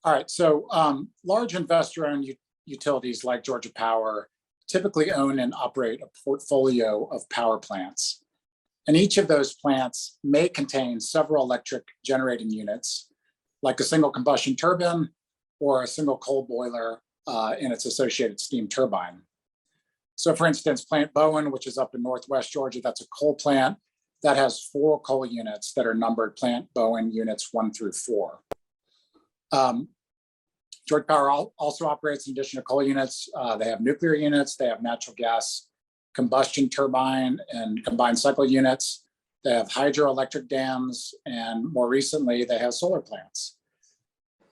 All right, so large investor-owned utilities like Georgia Power typically own and operate a portfolio of power plants. And each of those plants may contain several electric generating units, like a single combustion turbine or a single coal boiler and its associated steam turbine. So for instance, Plant Bowen, which is up in Northwest Georgia, that's a coal plant that has 4 coal units that are numbered Plant Bowen units 1 through 4. Georgia Power also operates, in addition to coal units, they have nuclear units, they have natural gas combustion turbine and combined cycle units, they have hydroelectric dams, and more recently, they have solar plants.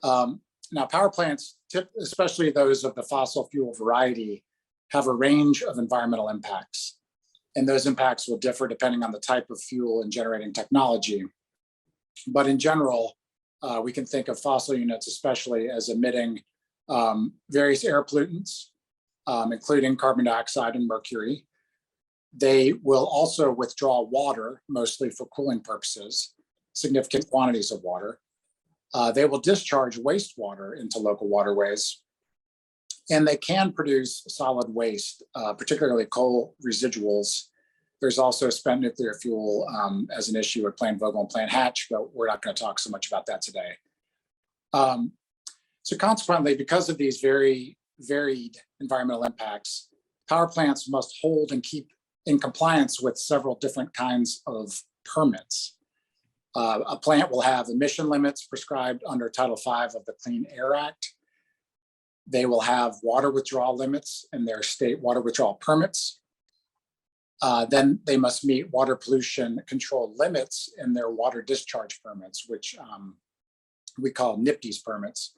Now, power plants, especially those of the fossil fuel variety, have a range of environmental impacts. And those impacts will differ depending on the type of fuel and generating technology. But in general, we can think of fossil units, especially as emitting various air pollutants, including carbon dioxide and mercury. They will also withdraw water, mostly for cooling purposes, significant quantities of water. They will discharge wastewater into local waterways, and they can produce solid waste, particularly coal residuals. There's also spent nuclear fuel as an issue at Plant Vogtle and Plant Hatch, but we're not going to talk so much about that today. So consequently, because of these very varied environmental impacts, power plants must hold and keep in compliance with several different kinds of permits. A plant will have emission limits prescribed under Title V of the Clean Air Act. They will have water withdrawal limits in their state water withdrawal permits. Then they must meet water pollution control limits in their water discharge permits, which we call NIPDES permits.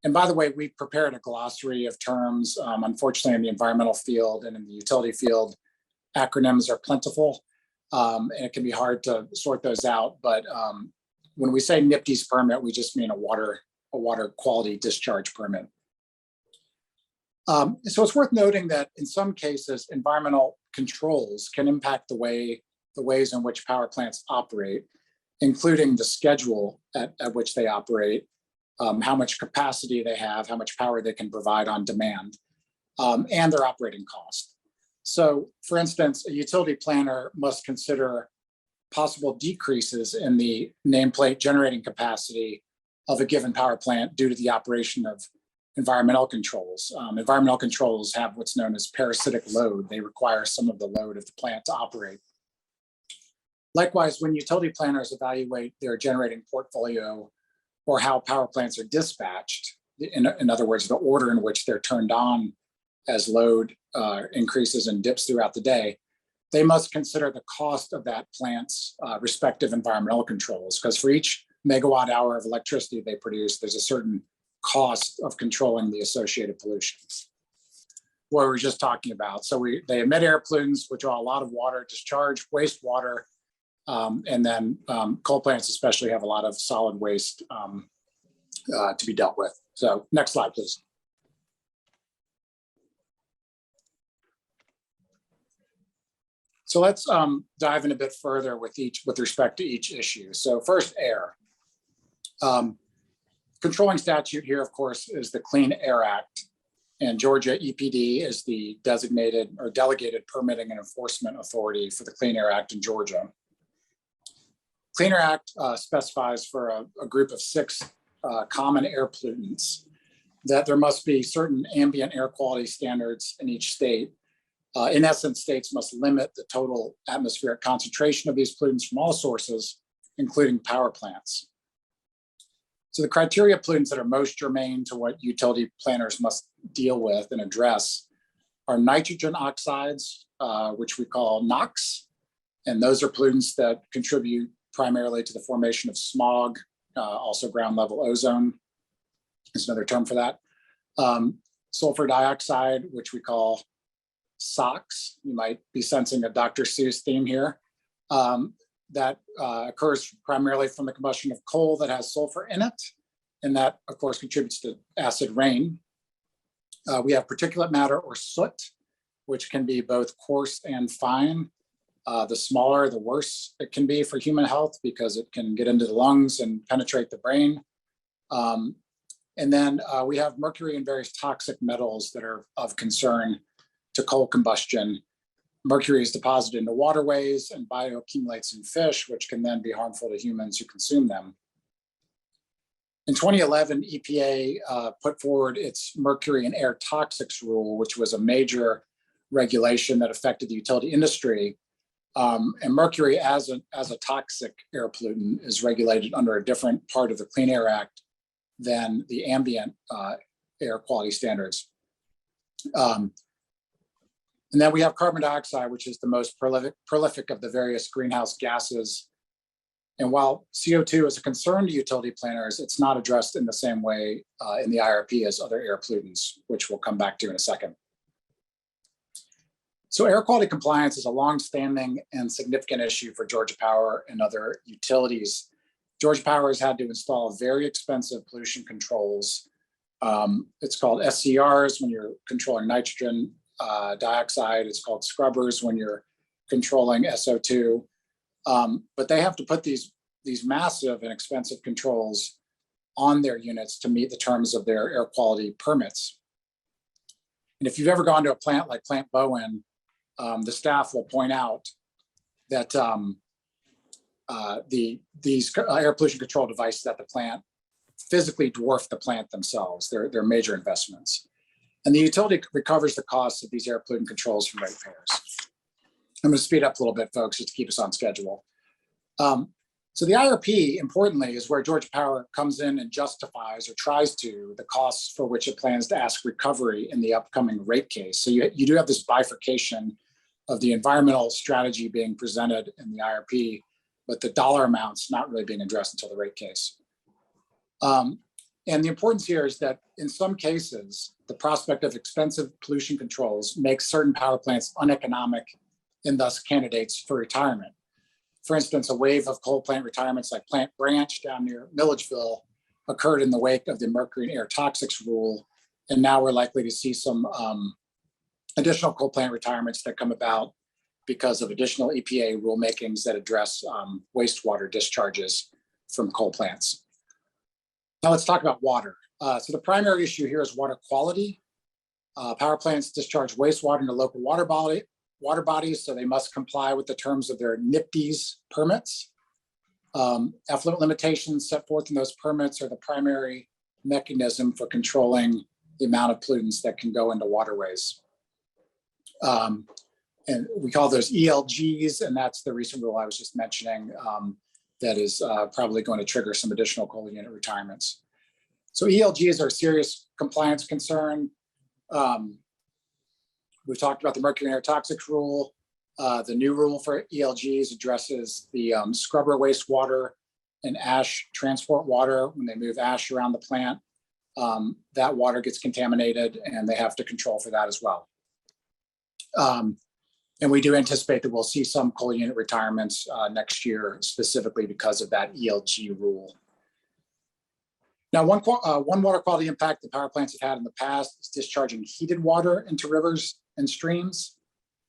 And by the way, we prepared a glossary of terms. Unfortunately, in the environmental field and in the utility field, acronyms are plentiful, and it can be hard to sort those out. But when we say NIPDES permit, we just mean a water quality discharge permit. So it's worth noting that in some cases, environmental controls can impact the ways in which power plants operate, including the schedule at which they operate, how much capacity they have, how much power they can provide on demand, and their operating cost. So for instance, a utility planner must consider possible decreases in the nameplate generating capacity of a given power plant due to the operation of environmental controls. Environmental controls have what's known as parasitic load. They require some of the load of the plant to operate. Likewise, when utility planners evaluate their generating portfolio or how power plants are dispatched, in other words, the order in which they're turned on as load increases and dips throughout the day, they must consider the cost of that plant's respective environmental controls, because for each megawatt hour of electricity they produce, there's a certain cost of controlling the associated pollution, what we were just talking about. So they emit air pollutants, which draw a lot of water, discharge wastewater, and then coal plants especially have a lot of solid waste to be dealt with. So next slide, please. So let's dive in a bit further with respect to each issue. So first, air. Controlling statute here, of course, is the Clean Air Act, and Georgia EPD is the designated or delegated permitting and enforcement authority for the Clean Air Act in Georgia. Clean Air Act specifies for a group of 6 common air pollutants that there must be certain ambient air quality standards in each state. In essence, states must limit the total atmospheric concentration of these pollutants from all sources, including power plants. So the criteria pollutants that are most germane to what utility planners must deal with and address are nitrogen oxides, which we call NOx, and those are pollutants that contribute primarily to the formation of smog, also ground level ozone is another term for that. Sulfur dioxide, which we call SOx. You might be sensing a Dr. Seuss theme here. That occurs primarily from the combustion of coal that has sulfur in it, and that, of course, contributes to acid rain. We have particulate matter or soot, which can be both coarse and fine. The smaller, the worse it can be for human health because it can get into the lungs and penetrate the brain. And And then we have mercury and various toxic metals that are of concern to coal combustion. Mercury is deposited into waterways and bioaccumulates in fish, which can then be harmful to humans who consume them. In 2011, EPA put forward its mercury and air toxics rule, which was a major regulation that affected the utility industry. And mercury as a toxic air pollutant is regulated under a different part of the Clean Air Act than the ambient air quality standards. And then we have carbon dioxide, which is the most prolific of the various greenhouse gases. And while CO2 is a concern to utility planners, it's not addressed in the same way in the IRP as other air pollutants, which we'll come back to in a second. So air quality compliance is a longstanding and significant issue for Georgia Power and other utilities. Georgia Power has had to install very expensive pollution controls. It's called SCRs when you're controlling nitrogen dioxide. It's called scrubbers when you're controlling SO2. But they have to put these massive and expensive controls on their units to meet the terms of their air quality permits. And if you've ever gone to a plant like Plant Bowen, the staff will point out that these air pollution control devices at the plant physically dwarf the plant themselves. They're major investments. And the utility recovers the costs of these air pollutant controls from ratepayers. I'm going to speed up a little bit, folks, just to keep us on schedule. So the IRP, importantly, is where Georgia Power comes in and justifies or tries to the costs for which it plans to ask recovery in the upcoming rate case. So you do have this bifurcation of the environmental strategy being presented in the IRP, but the dollar amounts not really being addressed until the rate case. And the importance here is that in some cases, the prospect of expensive pollution controls makes certain power plants uneconomic and thus candidates for retirement. For instance, a wave of coal plant retirements like Plant Branch down near Milledgeville occurred in the wake of the mercury and air toxics rule. And now we're likely to see some additional coal plant retirements that come about because of additional EPA rulemakings that address wastewater discharges from coal plants. Now let's talk about water. So the primary issue here is water quality. Power plants discharge wastewater into local water bodies, so they must comply with the terms of their NIPDES permits. Effluent limitations set forth in those permits are the primary mechanism for controlling the amount of pollutants that can go into waterways. And we call those ELGs, and that's the recent rule I was just mentioning that is probably going to trigger some additional coal unit retirements. So ELGs are a serious compliance concern. We've talked about the mercury and air toxics rule. The new rule for ELGs addresses the scrubber wastewater and ash transport water. When they move ash around the plant, that water gets contaminated and they have to control for that as well. And we do anticipate that we'll see some coal unit retirements next year, specifically because of that ELG rule. Now, one water quality impact that power plants have had in the past is discharging heated water into rivers and streams.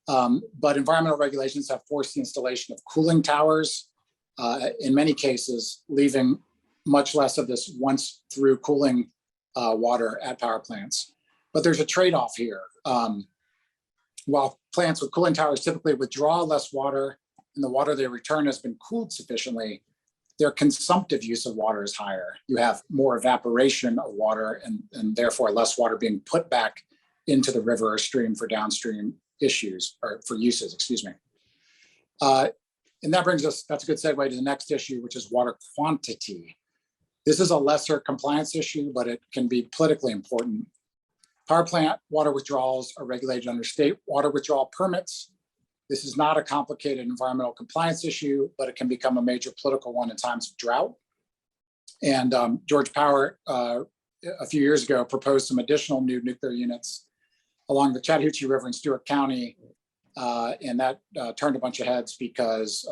But environmental regulations have forced the installation of cooling towers, in many cases, leaving much less of this once through cooling water at power plants. But there's a trade-off here. While plants with cooling towers typically withdraw less water and the water they return has been cooled sufficiently, their consumptive use of water is higher. You have more evaporation of water and therefore less water being put back into the river or stream for downstream issues or for uses, excuse me. And that brings us, that's a good segue to the next issue, which is water quantity. This is a lesser compliance issue, but it can be politically important. Power plant water withdrawals are regulated under state water withdrawal permits. This is not a complicated environmental compliance issue, but it can become a major political one in times of drought. And Georgia Power, a few years ago, proposed some additional new nuclear units along the Chattahoochee River in Stewart County. And that turned a bunch of heads because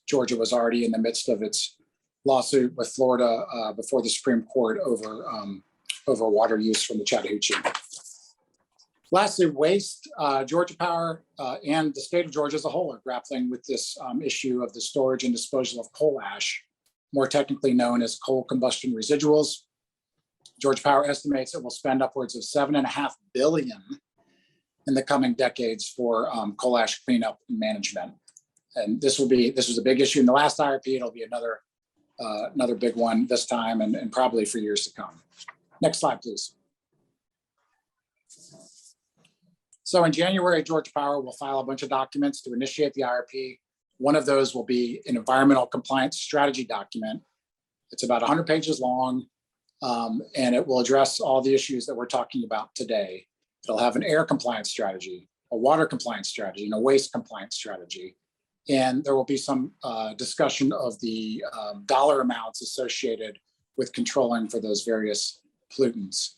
Georgia was already in the midst of its lawsuit with Florida before the Supreme Court over water use from the Chattahoochee. Lastly, waste. Georgia Power and the state of Georgia as a whole are grappling with this issue of the storage and disposal of coal ash, more technically known as coal combustion residuals. Georgia Power estimates it will spend upwards of $7.5 billion in the coming decades for coal ash cleanup and management. And this was a big issue in the last IRP. It'll be another big one this time and probably for years to come. Next slide, please. So in January, Georgia Power will file a bunch of documents to initiate the IRP. One of those will be an environmental compliance strategy document. It's about 100 pages long, and it will address all the issues that we're talking about today. It'll have an air compliance strategy, a water compliance strategy, and a waste compliance strategy. And there will be some discussion of the dollar amounts associated with controlling for those various pollutants.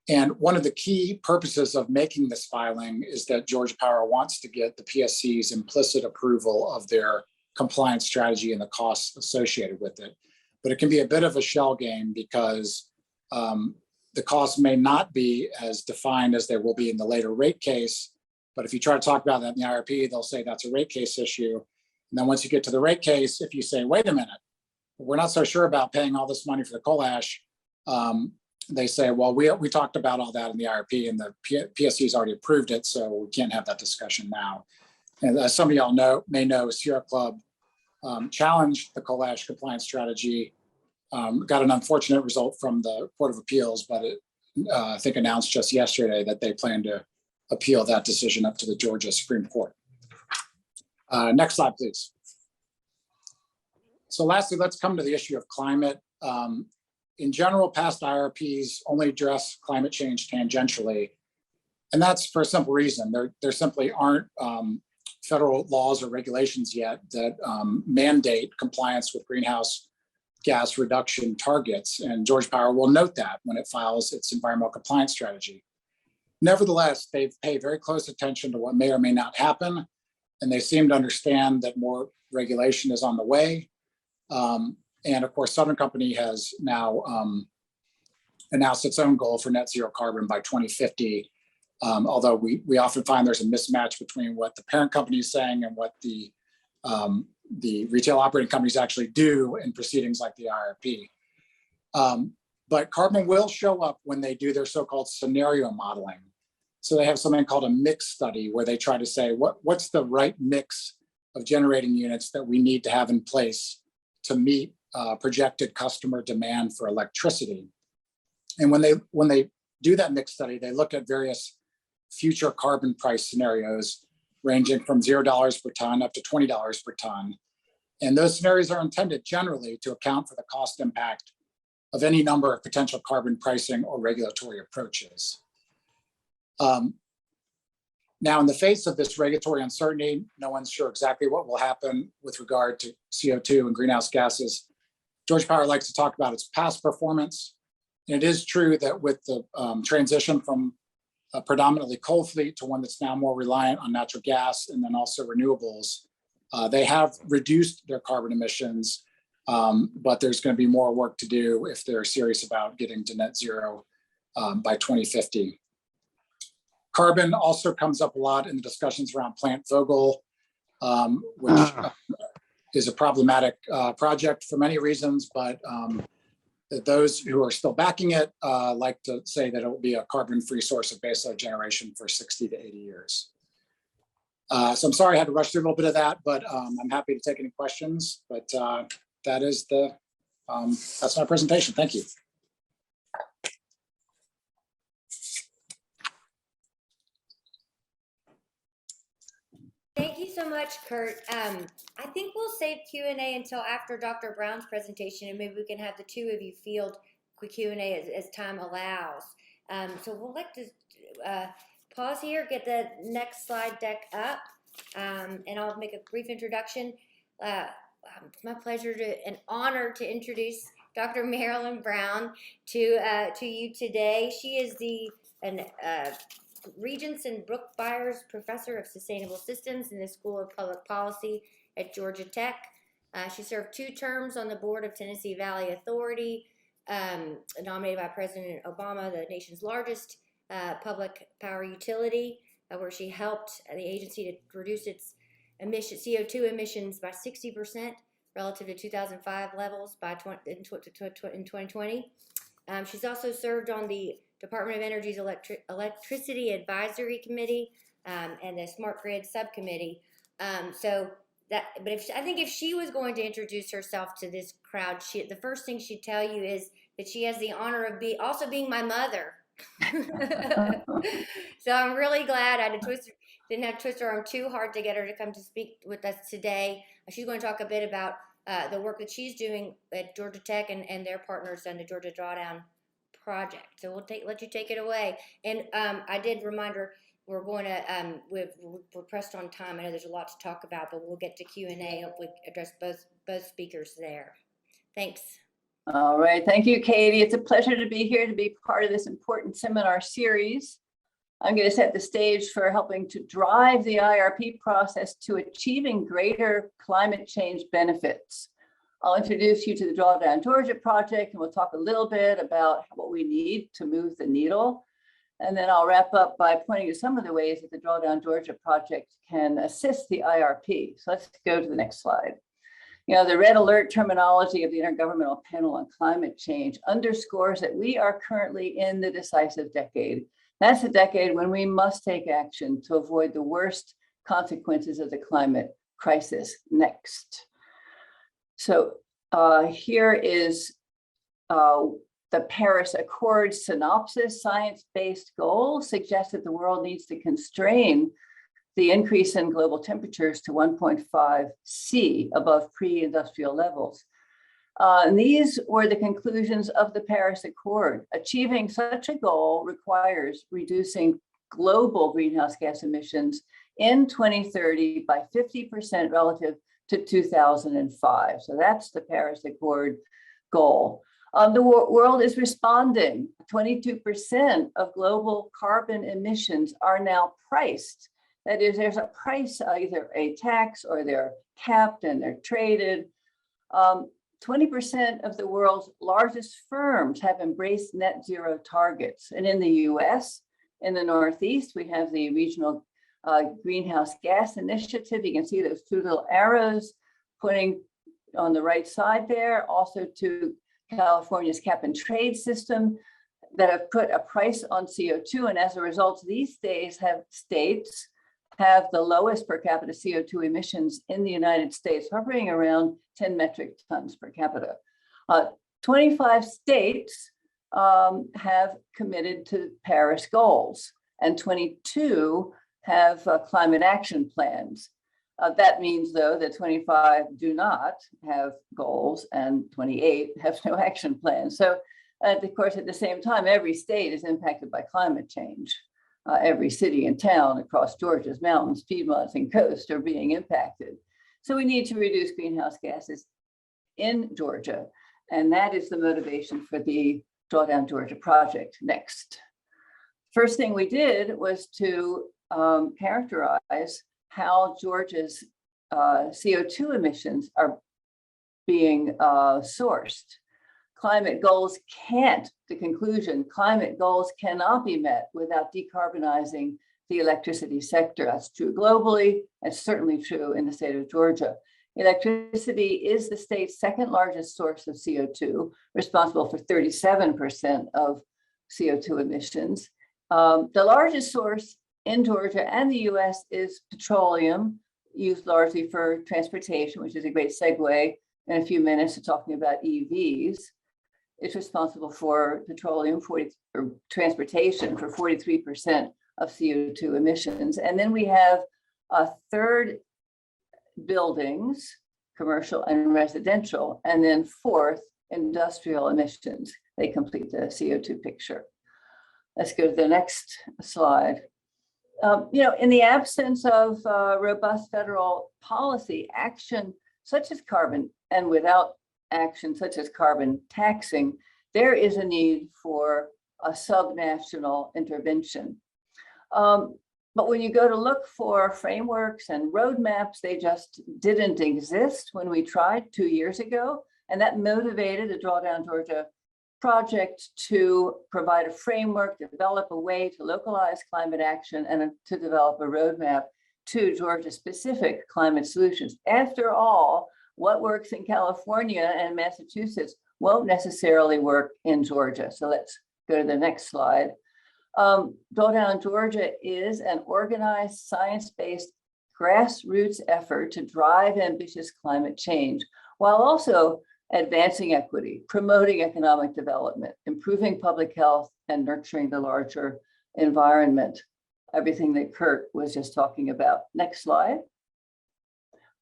And one of the key purposes of making this filing is that Georgia Power wants to get the PSC's implicit approval of their compliance strategy and the costs associated with it. But it can be a bit of a shell game because the costs may not be as defined as they will be in the later rate case. But if you try to talk about that in the IRP, they'll say that's a rate case issue. And then once you get to the rate case, if you say, wait a minute, we're not so sure about paying all this money for the coal ash, they say, well, we talked about all that in the IRP and the PSC's already approved it, so we can't have that discussion now. And as some of y'all may know, Sierra Club challenged the coal ash compliance strategy, got an unfortunate result from the Court of Appeals, but it, I think announced just yesterday that they plan to appeal that decision up to the Georgia Supreme Court. Next slide, please. So lastly, let's come to the issue of climate. In general, past IRPs only address climate change tangentially, and that's for a simple reason. There simply aren't federal laws or regulations yet that mandate compliance with greenhouse gas reduction targets, and Georgia Power will note that when it files its environmental compliance strategy. Nevertheless, they pay very close attention to what may or may not happen, and they seem to understand that more regulation is on the way. And of course, Southern Company has now announced its own goal for net zero carbon by 2050. Although we often find there's a mismatch between what the parent company is saying and what the retail operating companies actually do in proceedings like the IRP. But carbon will show up when they do their so-called scenario modeling. So they have something called a mix study where they try to say what's the right mix of generating units that we need to have in place to meet projected customer demand for electricity. And when they do that mix study, they look at various future carbon price scenarios ranging from $0 per ton up to $20 per ton. And those scenarios are intended generally to account for the cost impact of any number of potential carbon pricing or regulatory approaches. Now, in the face of this regulatory uncertainty, no one's sure exactly what will happen with regard to CO2 and greenhouse gases. Georgia Power likes to talk about its past performance. And it is true that with the transition from a predominantly coal fleet to one that's now more reliant on natural gas and then also renewables, they have reduced their carbon emissions, but there's going to be more work to do if they're serious about getting to net zero by 2050. Carbon also comes up a lot in the discussions around Plant Vogtle, which is a problematic project for many reasons, but those who are still backing it like to say that it will be a carbon-free source of baseload generation for 60 to 80 years. So I'm sorry I had to rush through a little bit of that, but I'm happy to take any questions. But that's my presentation. Thank you. Thank you so much, Kurt. I think we'll save Q&A until after Dr. Brown's presentation, and maybe we can have the two of you field Q&A as time allows. So we'll like to pause here, get the next slide deck up, and I'll make a brief introduction. It's my pleasure and honor to introduce Dr. Marilyn Brown to you today. She is the Regents and Brooke Byers Professor of Sustainable Systems in the School of Public Policy at Georgia Tech. She served 2 terms on the board of Tennessee Valley Authority, nominated by President Obama, the nation's largest public power utility, where she helped the agency to reduce its CO2 emissions by 60% relative to 2005 levels in 2020. She's also served on the Department of Energy's Electricity Advisory Committee and the Smart Grid Subcommittee. I think if she was going to introduce herself to this crowd, the first thing she'd tell you is that she has the honor of also being my mother. So I'm really glad I didn't have to twist her arm too hard to get her to come to speak with us today. She's going to talk a bit about the work that she's doing at Georgia Tech and their partners on the Georgia Drawdown project. So let you take it away. And I did remind her we're going to we're pressed on time. I know there's a lot to talk about, but we'll get to Q&A. Hopefully address both speakers there. Thanks. All right, thank you, Katie. It's a pleasure to be here to be part of this important seminar series. I'm going to set the stage for helping to drive the IRP process to achieving greater climate change benefits. I'll introduce you to the Drawdown Georgia project, and we'll talk a little bit about what we need to move the needle. And then I'll wrap up by pointing to some of the ways that the Drawdown Georgia project can assist the IRP. So let's go to the next slide. You know, the red alert terminology of the Intergovernmental Panel on Climate Change underscores that we are currently in the decisive decade. That's the decade when we must take action to avoid the worst consequences of the climate crisis. Next. So here is the Paris Accord synopsis. Science-based goals suggest that the world needs to constrain the increase in global temperatures to 1.5 C above pre-industrial levels. And these were the conclusions of the Paris Accord. Achieving such a goal requires reducing global greenhouse gas emissions in 2030 by 50% relative to 2005. So that's the Paris Accord goal. The world is responding. 22% of global carbon emissions are now priced. That is, there's a price, either a tax or they're capped and they're traded. 20% of the world's largest firms have embraced net zero targets. And in the US, in the Northeast, we have the Regional Greenhouse Gas Initiative. You can see those two little arrows pointing on the right side there, also to California's cap and trade system that have put a price on CO2. And as a result, these states have the lowest per capita CO2 emissions in the United States, hovering around 10 metric tons per capita. 25 states have committed to Paris goals, and 22 have climate action plans. That means, though, that 25 do not have goals and 28 have no action plans. So, of course, at the same time, every state is impacted by climate change. Every city and town across Georgia's mountains, Piedmonts, and coast are being impacted. So we need to reduce greenhouse gases in Georgia. And that is the motivation for the Drawdown Georgia project. Next. First thing we did was to characterize how Georgia's CO2 emissions are being sourced. Climate goals climate goals cannot be met without decarbonizing the electricity sector. That's true globally. That's certainly true in the state of Georgia. Electricity is the state's second largest source of CO2, responsible for 37% of CO2 emissions. The largest source in Georgia and the US is petroleum, used largely for transportation, which is a great segue in a few minutes to talking about EVs. It's responsible for transportation for 43% of CO2 emissions. And then we have a third, buildings, commercial and residential, and then fourth, industrial emissions. They complete the CO2 picture. Let's go to the next slide. In the absence of robust federal policy, action such as carbon, and without action such as carbon taxing, there is a need for a subnational intervention. But when you go to look for frameworks and roadmaps, they just didn't exist when we tried 2 years ago. And that motivated the Drawdown Georgia project to provide a framework, develop a way to localize climate action, and to develop a roadmap to Georgia-specific climate solutions. After all, what works in California and Massachusetts won't necessarily work in Georgia. So let's go to the next slide. Drawdown Georgia is an organized, science-based grassroots effort to drive ambitious climate change while also advancing equity, promoting economic development, improving public health, and nurturing the larger environment. Everything that Kurt was just talking about. Next slide.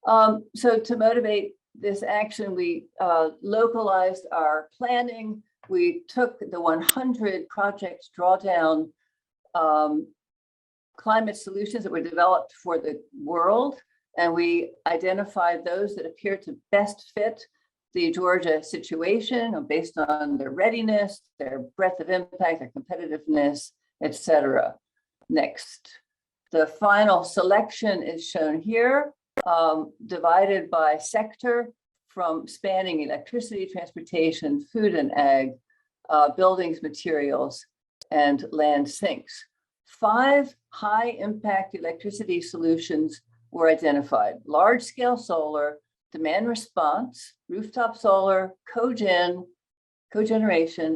So to motivate this action, we localized our planning. We took the 100 project drawdown climate solutions that were developed for the world, and we identified those that appear to best fit the Georgia situation based on their readiness, their breadth of impact, their competitiveness, etc. Next. The final selection is shown here, divided by sector from spanning electricity, transportation, food and ag, buildings, materials, and land sinks. 5 high-impact electricity solutions were identified: large-scale solar, demand response, rooftop solar, cogeneration,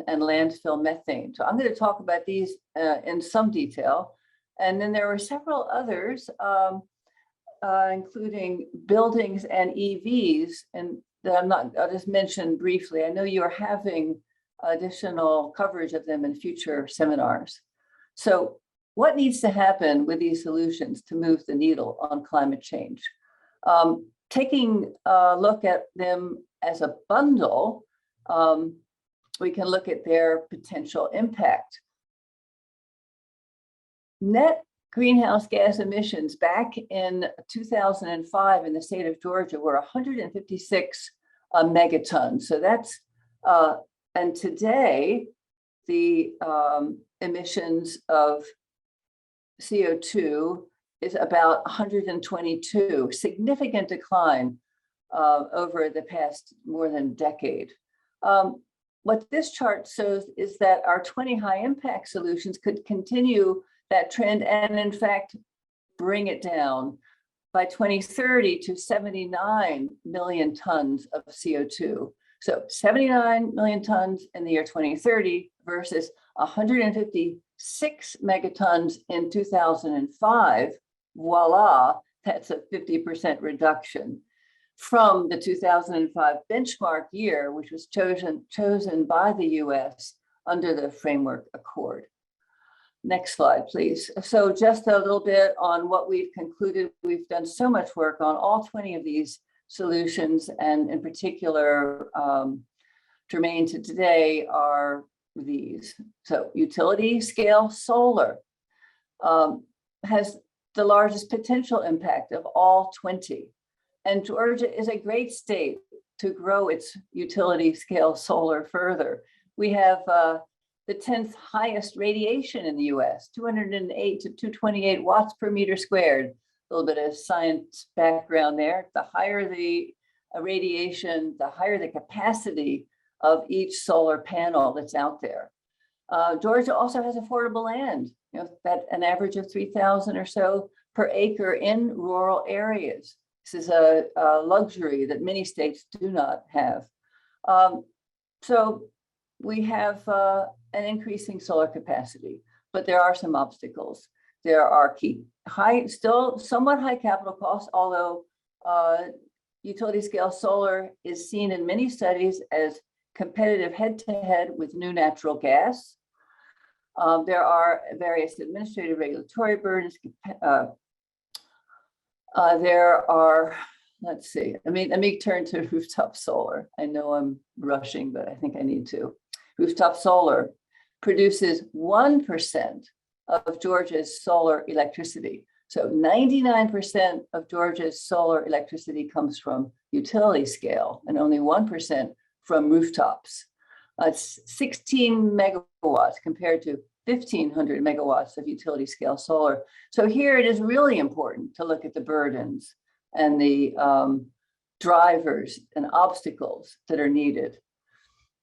and landfill methane. So I'm going to talk about these in some detail. And then there were several others, including buildings and EVs, and that I'll just mention briefly. I know you're having additional coverage of them in future seminars. So what needs to happen with these solutions to move the needle on climate change? Taking a look at them as a bundle, we can look at their potential impact. Net greenhouse gas emissions back in 2005 in the state of Georgia were 156 megatons. So that's, and today the emissions of CO2 is about 122, significant decline over the past more than a decade. What this chart shows is that our 20 high impact solutions could continue that trend and in fact bring it down by 2030 to 79 million tons of CO2. So 79 million tons in the year 2030 versus 156 megatons in 2005. Voila, that's a 50% reduction from the 2005 benchmark year, which was chosen by the US under the Framework Accord. Next slide, please. So just a little bit on what we've concluded. We've done so much work on all 20 of these solutions, and in particular, germane to today are these. So utility scale solar has the largest potential impact of all 20. And Georgia is a great state to grow its utility scale solar further. We have the 10th highest radiation in the US, 208 to 228 watts per meter squared. A little bit of science background there. The higher the radiation, the higher the capacity of each solar panel that's out there. Georgia also has affordable land, that an average of 3,000 or so per acre in rural areas. This is a luxury that many states do not have. So we have an increasing solar capacity, but there are some obstacles. There are still somewhat high capital costs, although utility scale solar is seen in many studies as competitive head-to-head with new natural gas. There are various administrative regulatory burdens. There are, let's see, let me turn to rooftop solar. I know I'm rushing, but I think I need to. Rooftop solar produces 1% of Georgia's solar electricity. So 99% of Georgia's solar electricity comes from utility scale and only 1% from rooftops. It's 16 megawatts compared to 1,500 megawatts of utility scale solar. So here it is really important to look at the burdens and the drivers and obstacles that are needed.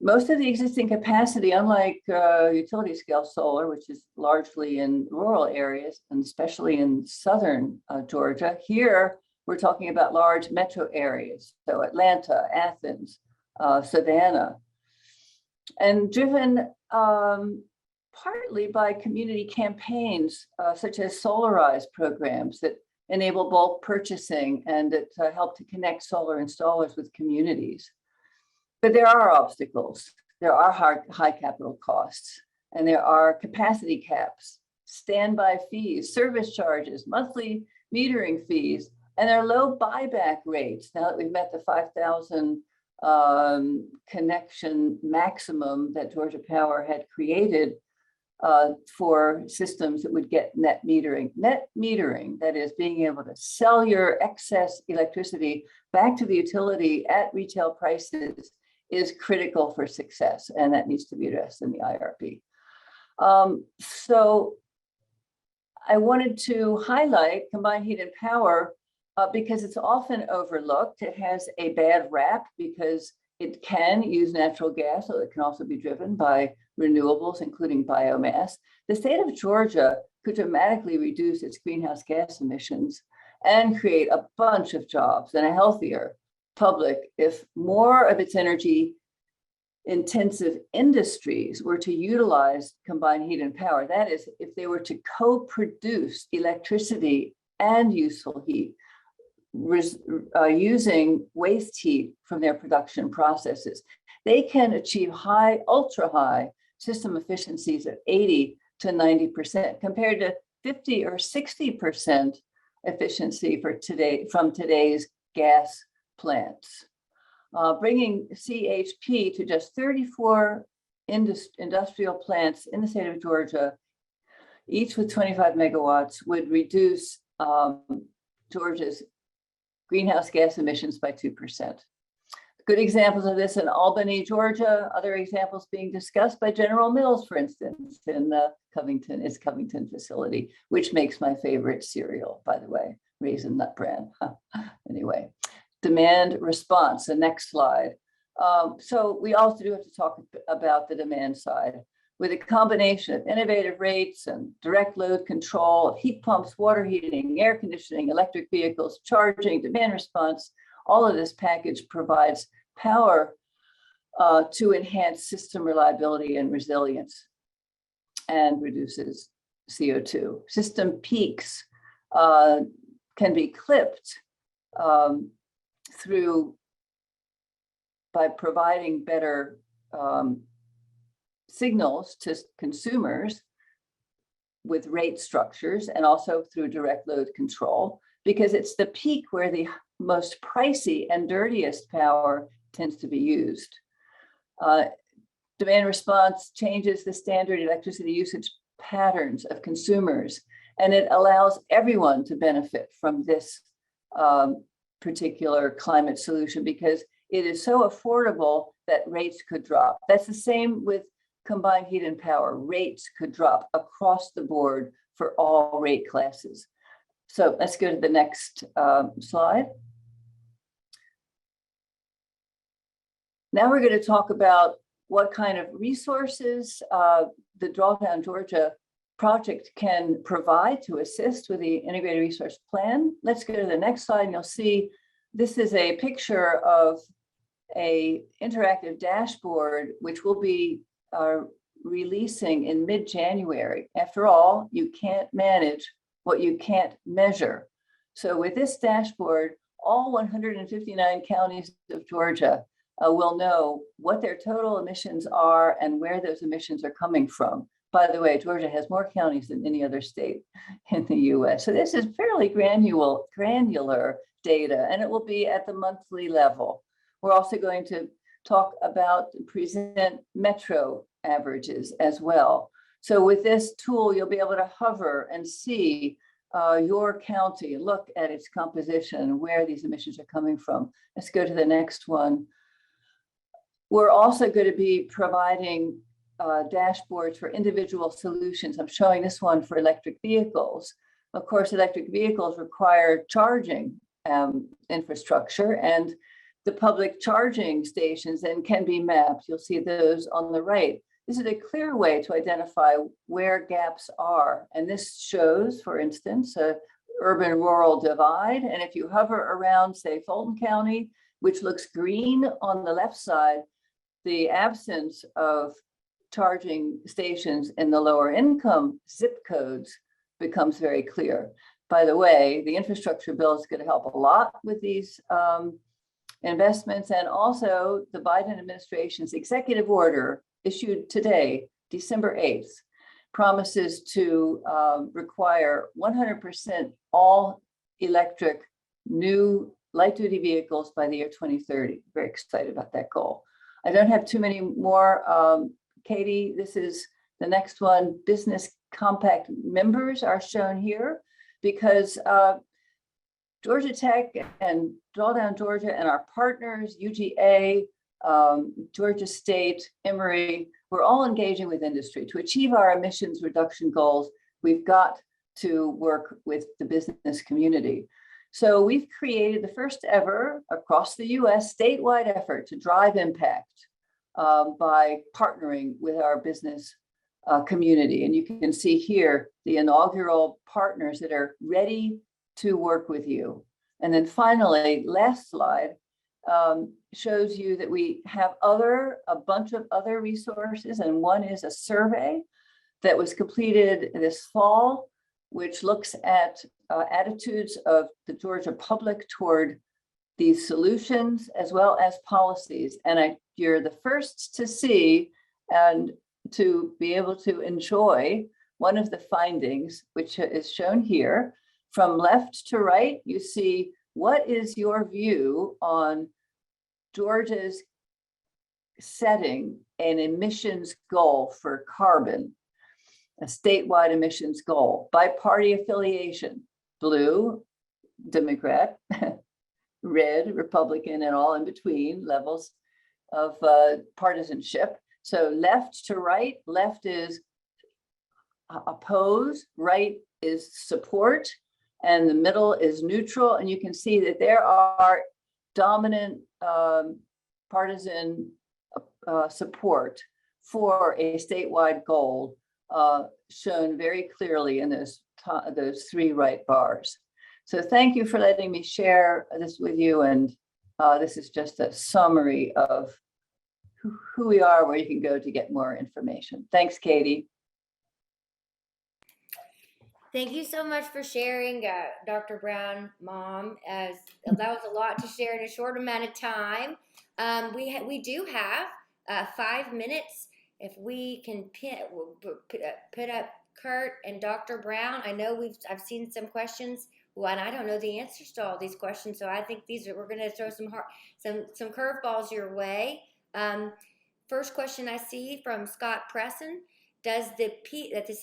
Most of the existing capacity, unlike utility scale solar, which is largely in rural areas, and especially in southern Georgia, here we're talking about large metro areas, so Atlanta, Athens, Savannah, and driven partly by community campaigns such as solarized programs that enable bulk purchasing and that help to connect solar installers with communities. But there are obstacles. There are high capital costs, and there are capacity caps, standby fees, service charges, monthly metering fees, and there are low buyback rates. Now that we've met the 5,000 connection maximum that Georgia Power had created for systems that would get net metering. Net metering, that is being able to sell your excess electricity back to the utility at retail prices, is critical for success, and that needs to be addressed in the IRP. So I wanted to highlight combined heat and power because it's often overlooked. It has a bad rap because it can use natural gas, so it can also be driven by renewables, including biomass. The state of Georgia could dramatically reduce its greenhouse gas emissions and create a bunch of jobs and a healthier public if more of its energy intensive industries were to utilize combined heat and power. That is, if they were to co-produce electricity and useful heat, using waste heat from their production processes, they can achieve high, ultra high system efficiencies of 80 to 90% compared to 50 or 60% efficiency from today's gas plants. Bringing CHP to just 34 industrial plants in the state of Georgia, each with 25 megawatts, would reduce Georgia's greenhouse gas emissions by 2%. Good examples of this in Albany, Georgia, other examples being discussed by General Mills, for instance, in the Covington facility, which makes my favorite cereal, by the way, Raisin Nut Bran. Anyway, demand response, the next slide. So we also do have to talk about the demand side. With a combination of innovative rates and direct load control of heat pumps, water heating, air conditioning, electric vehicles, charging, demand response, all of this package provides power to enhance system reliability and resilience and reduces CO2. System peaks can be clipped by providing better signals to consumers with rate structures and also through direct load control, because it's the peak where the most pricey and dirtiest power tends to be used. Demand response changes the standard electricity usage patterns of consumers, and it allows everyone to benefit from this particular climate solution because it is so affordable that rates could drop. That's the same with combined heat and power. Rates could drop across the board for all rate classes. So let's go to the next slide. Now we're going to talk about what kind of resources the Drawdown Georgia project can provide to assist with the integrated resource plan. Let's go to the next slide and you'll see this is a picture of an interactive dashboard, which will be releasing in mid-January. After all, you can't manage what you can't measure. So with this dashboard, all 159 counties of Georgia will know what their total emissions are and where those emissions are coming from. By the way, Georgia has more counties than any other state in the US. So this is fairly granular data, and it will be at the monthly level. We're also going to talk about present metro averages as well. So with this tool, you'll be able to hover and see your county, look at its composition, where these emissions are coming from. Let's go to the next one. We're also going to be providing dashboards for individual solutions. I'm showing this one for electric vehicles. Of course, electric vehicles require charging infrastructure, and the public charging stations then can be mapped. You'll see those on the right. This is a clear way to identify where gaps are. And this shows, for instance, urban-rural divide. And if you hover around, say, Fulton County, which looks green on the left side, the absence of charging stations in the lower income zip codes becomes very clear. By the way, the infrastructure bill is going to help a lot with these investments, and also the Biden administration's executive order issued today, December 8th, promises to require 100% all electric new light-duty vehicles by the year 2030. Very excited about that goal. I don't have too many more. Katie, this is the next one. Business Compact members are shown here because Georgia Tech and Drawdown Georgia and our partners, UGA, Georgia State, Emory, we're all engaging with industry. To achieve our emissions reduction goals, we've got to work with the business community. So we've created the first ever across the US statewide effort to drive impact by partnering with our business community. And you can see here the inaugural partners that are ready to work with you. And then finally, last slide shows you that we have a bunch of other resources, and one is a survey that was completed this fall, which looks at attitudes of the Georgia public toward these solutions as well as policies. And you're the first to see and to be able to enjoy one of the findings, which is shown here. From left to right, you see what is your view on Georgia's setting an emissions goal for carbon, a statewide emissions goal by party affiliation: blue, Democrat, red, Republican, and all in between levels of partisanship. So left to right, left is oppose, right is support, and the middle is neutral. And you can see that there are dominant partisan support for a statewide goal shown very clearly in those three right bars. So thank you for letting me share this with you. And this is just a summary of who we are, where you can go to get more information. Thanks, Katie. Thank you so much for sharing, Dr. Brown, Mom. As that was a lot to share in a short amount of time. We do have 5 minutes. If we can put up Kurt and Dr. Brown. I know I've seen some questions. Well, and I don't know the answers to all these questions, so I think we're going to throw some curveballs your way. First question I see from Scott Presson: I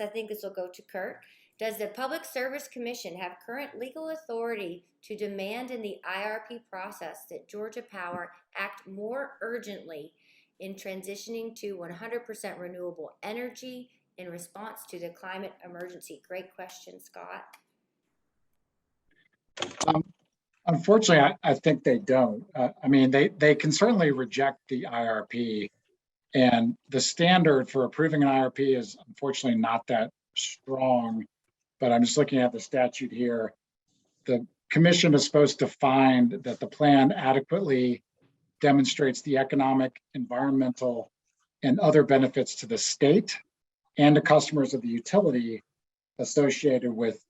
think this will go to Kurt. Does the Public Service Commission have current legal authority to demand in the IRP process that Georgia Power act more urgently in transitioning to 100% renewable energy in response to the climate emergency? Great question, Scott. Unfortunately, I think they don't. I mean, they can certainly reject the IRP, and the standard for approving an IRP is unfortunately not that strong. But I'm just looking at the statute here. The commission is supposed to find that the plan adequately demonstrates the economic, environmental, and other benefits to the state and to customers of the utility associated with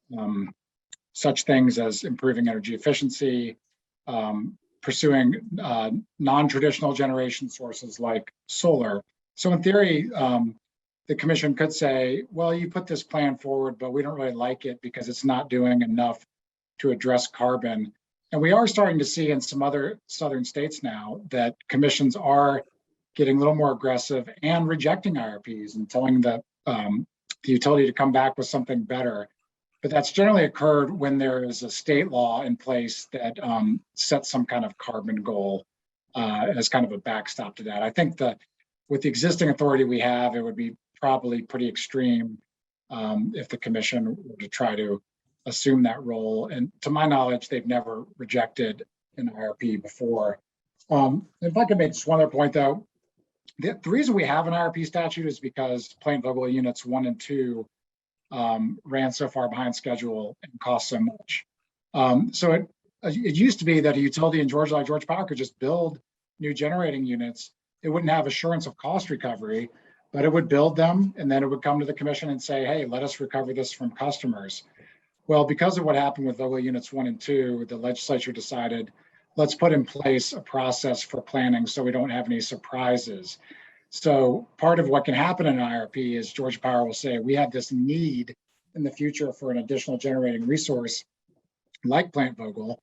such things as improving energy efficiency, pursuing non-traditional generation sources like solar. So in theory, the commission could say, well, you put this plan forward, but we don't really like it because it's not doing enough to address carbon. And we are starting to see in some other southern states now that commissions are getting a little more aggressive and rejecting IRPs and telling the utility to come back with something better. But that's generally occurred when there is a state law in place that sets some kind of carbon goal as kind of a backstop to that. I think that with the existing authority we have, it would be probably pretty extreme if the commission were to try to assume that role. And to my knowledge, they've never rejected an IRP before. If I could make just one other point though, the reason we have an IRP statute is because Plain Vogel units 1 and 2 ran so far behind schedule and cost so much. So it used to be that a utility in Georgia like Georgia Power could just build new generating units. It wouldn't have assurance of cost recovery, but it would build them, and then it would come to the commission and say, hey, let us recover this from customers. Well, because of what happened with Vogtle Units 1 and 2, the legislature decided, let's put in place a process for planning so we don't have any surprises. So part of what can happen in an IRP is Georgia Power will say, we have this need in the future for an additional generating resource like Plant Vogtle,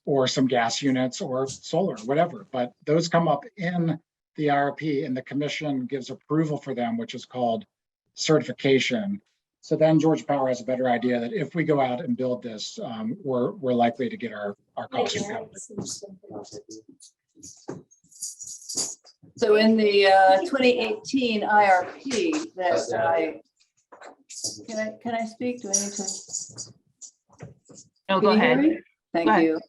or some gas units or solar, whatever. But those come up in the IRP and the commission gives approval for them, which is called certification. So then Georgia Power has a better idea that if we go out and build this, we're likely to get our costs recovered. So in the 2018 IRP that can I speak? Do I need to? No, Can go you hear ahead. me? Thank Go ahead. you.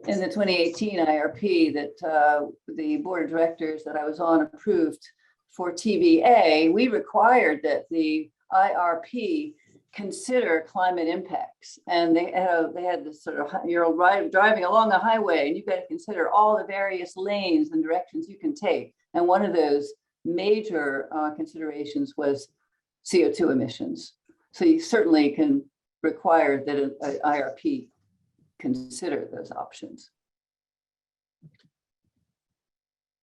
In the 2018 IRP that the board of directors that I was on approved for TVA, we required that the IRP consider climate impacts. And they had this sort of, you're driving along a highway and you've got to consider all the various lanes and directions you can take. And one of those major considerations was CO2 emissions. So you certainly can require that an IRP consider those options.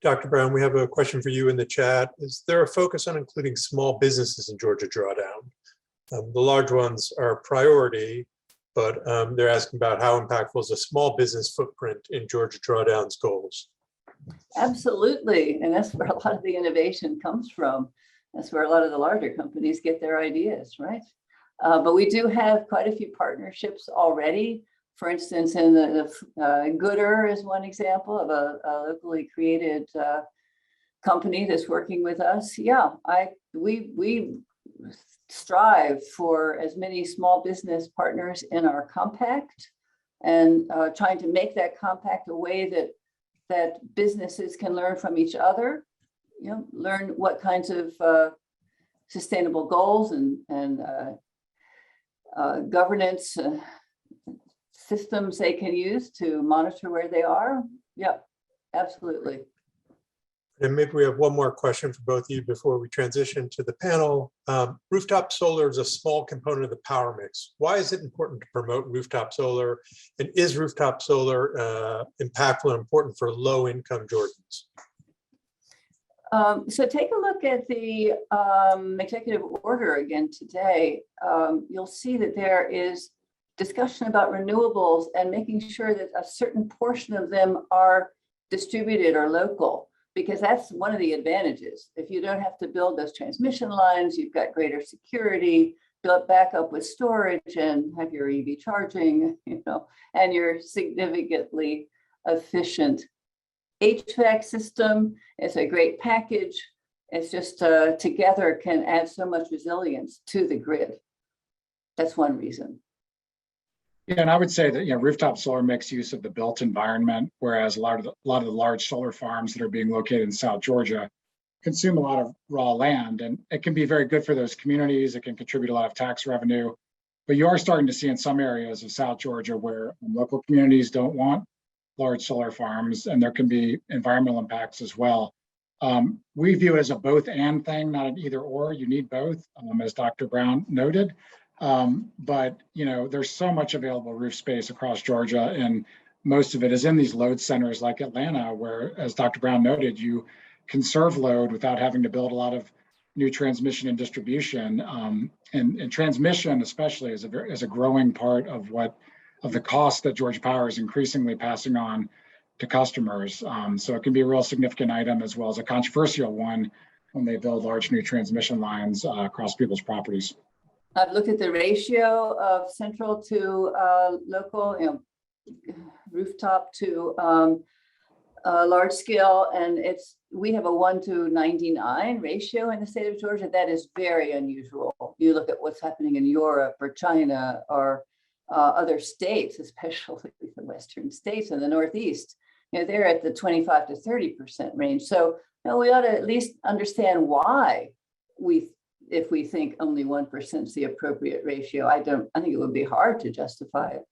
Dr. Brown, we have a question for you in the chat. Is there a focus on including small businesses in Georgia Drawdown? The large ones are a priority, but they're asking about how impactful is a small business footprint in Georgia Drawdown's goals? Absolutely, and that's where a lot of the innovation comes from. That's where a lot of the larger companies get their ideas, right? But we do have quite a few partnerships already. For instance, in the Gooder is one example of a locally created company that's working with us. Yeah, we strive for as many small business partners in our compact, and trying to make that compact a way that businesses can learn from each other. You know, learn what kinds of sustainable goals and governance systems they can use to monitor where they are. Yep, absolutely. And maybe we have one more question for both of you before we transition to the panel. Rooftop solar is a small component of the power mix. Why is it important to promote rooftop solar? And is rooftop solar impactful and important for low-income Georgians? So take a look at the executive order again today. You'll see that there is discussion about renewables and making sure that a certain portion of them are distributed or local, because that's one of the advantages. If you don't have to build those transmission lines, you've got greater security, build back up with storage and have your EV charging, you know, and you're significantly efficient. HVAC system is a great package. It's just together can add so much resilience to the grid. That's one reason. Yeah, and I would say that, you know, rooftop solar makes use of the built environment, whereas a lot of the large solar farms that are being located in South Georgia consume a lot of raw land, and it can be very good for those communities. It can contribute a lot of tax revenue, but you are starting to see in some areas of South Georgia where local communities don't want large solar farms, and there can be environmental impacts as well. We view it as a both and thing, not an either or. You need both, as Dr. Brown noted. But you know, there's so much available roof space across Georgia, and most of it is in these load centers like Atlanta, where, as Dr. Brown noted, you conserve load without having to build a lot of new transmission and distribution. And transmission, especially, is a growing part of the cost that Georgia Power is increasingly passing on to customers. So it can be a real significant item, as well as a controversial one when they build large new transmission lines across people's properties. I've looked at the ratio of central to local, you know, rooftop to large scale, and we have a 1:99 ratio in the state of Georgia. That is very unusual. You look at what's happening in Europe or China or other states, especially the Western states and the Northeast. You know, they're at the 25 to 30% range. So, you know, we ought to at least understand why if we think only 1% is the appropriate ratio. I think it would be hard to justify it.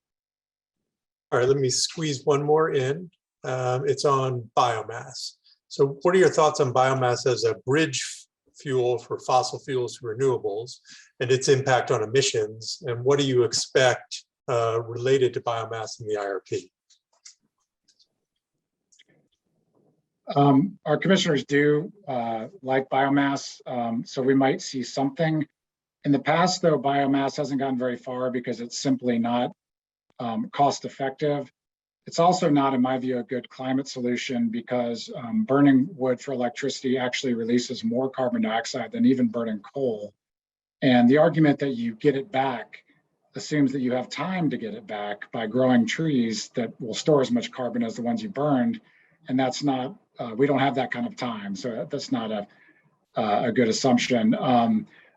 All right, let me squeeze one more in. It's on biomass. So what are your thoughts on biomass as a bridge fuel for fossil fuels to renewables and its impact on emissions? And what do you expect related to biomass in the IRP? Our commissioners do like biomass, so we might see something. In the past, though, biomass hasn't gotten very far because it's simply not cost effective. It's also not, in my view, a good climate solution because burning wood for electricity actually releases more carbon dioxide than even burning coal. And the argument that you get it back assumes that you have time to get it back by growing trees that will store as much carbon as the ones you burned. And that's not, we don't have that kind of time. So that's not a good assumption.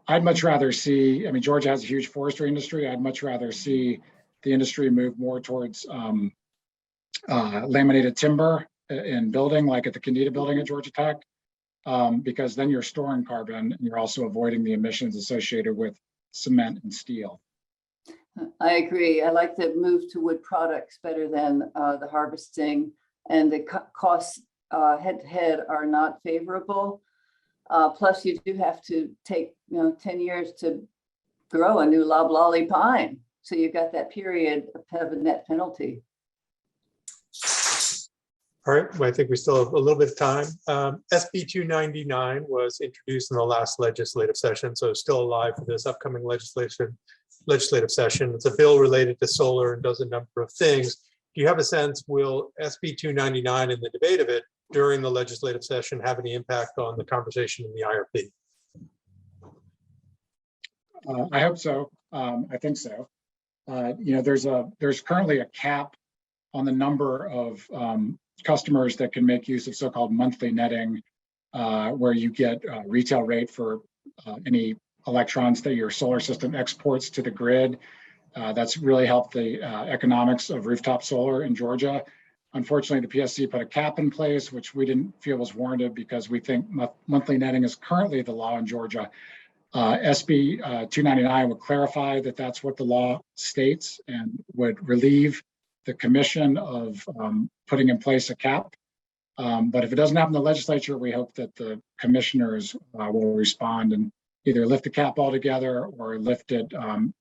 I'd much rather see, I mean, Georgia has a huge forestry industry. I'd much rather see the industry move more towards laminated timber in building, like at the Candida building at Georgia Tech, because then you're storing carbon and you're also avoiding the emissions associated with cement and steel. I agree. I like the move to wood products better than the harvesting, and the costs head to head are not favorable. Plus, you do have to take 10 years to grow a new loblolly pine. So you've got that period of a net penalty. All right, well, I think we still have a little bit of time. SB 299 was introduced in the last legislative session, so it's still alive for this upcoming legislative session. It's a bill related to solar and does a number of things. Do you have a sense, will SB 299 and the debate of it during the legislative session have any impact on the conversation in the IRP? I hope so. I think so. There's currently a cap on the number of customers that can make use of so-called monthly netting, where you get a retail rate for any electrons that your solar system exports to the grid. That's really helped the economics of rooftop solar in Georgia. Unfortunately, the PSC put a cap in place, which we didn't feel was warranted because we think monthly netting is currently the law in Georgia. SB 299 would clarify that that's what the law states and would relieve the commission of putting in place a cap. But if it doesn't happen in the legislature, we hope that the commissioners will respond and either lift the cap altogether or lift it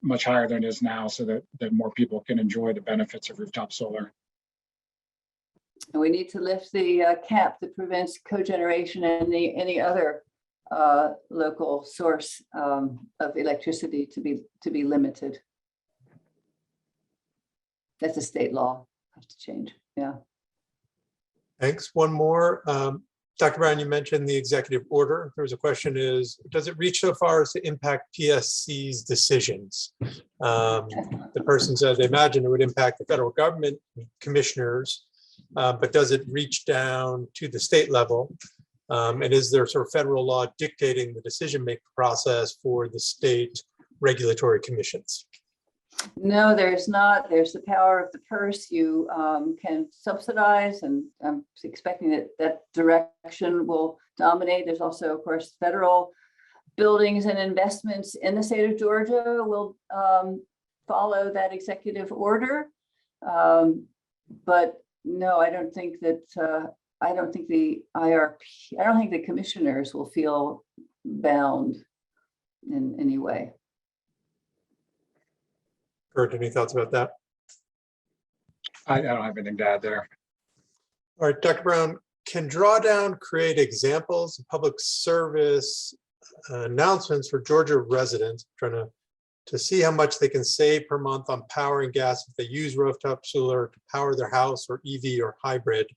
much higher than it is now so that more people can enjoy the benefits of rooftop solar. And we need to lift the cap that prevents cogeneration and any other local source of electricity to be limited. That's a state law. Has to change. Yeah. Thanks. One more. Dr. Brown, you mentioned the executive order. There was a question is, does it reach so far as to impact PSC's decisions? The person said they imagine it would impact the federal government commissioners, but does it reach down to the state level? And is there sort of federal law dictating the decision-making process for the state regulatory commissions? No, there's not. There's the power of the purse. You can subsidize, and I'm expecting that direction will dominate. There's also, of course, federal buildings and investments in the state of Georgia will follow that executive order. But no, I don't think that, I don't think the IRP, I don't think the commissioners will feel bound in any way. Kurt, any thoughts about that? I don't have anything to add there. All right, Dr. Brown, can drawdown create examples of public service announcements for Georgia residents trying to see how much they can save per month on power and gas if they use rooftop solar to power their house or EV or hybrid?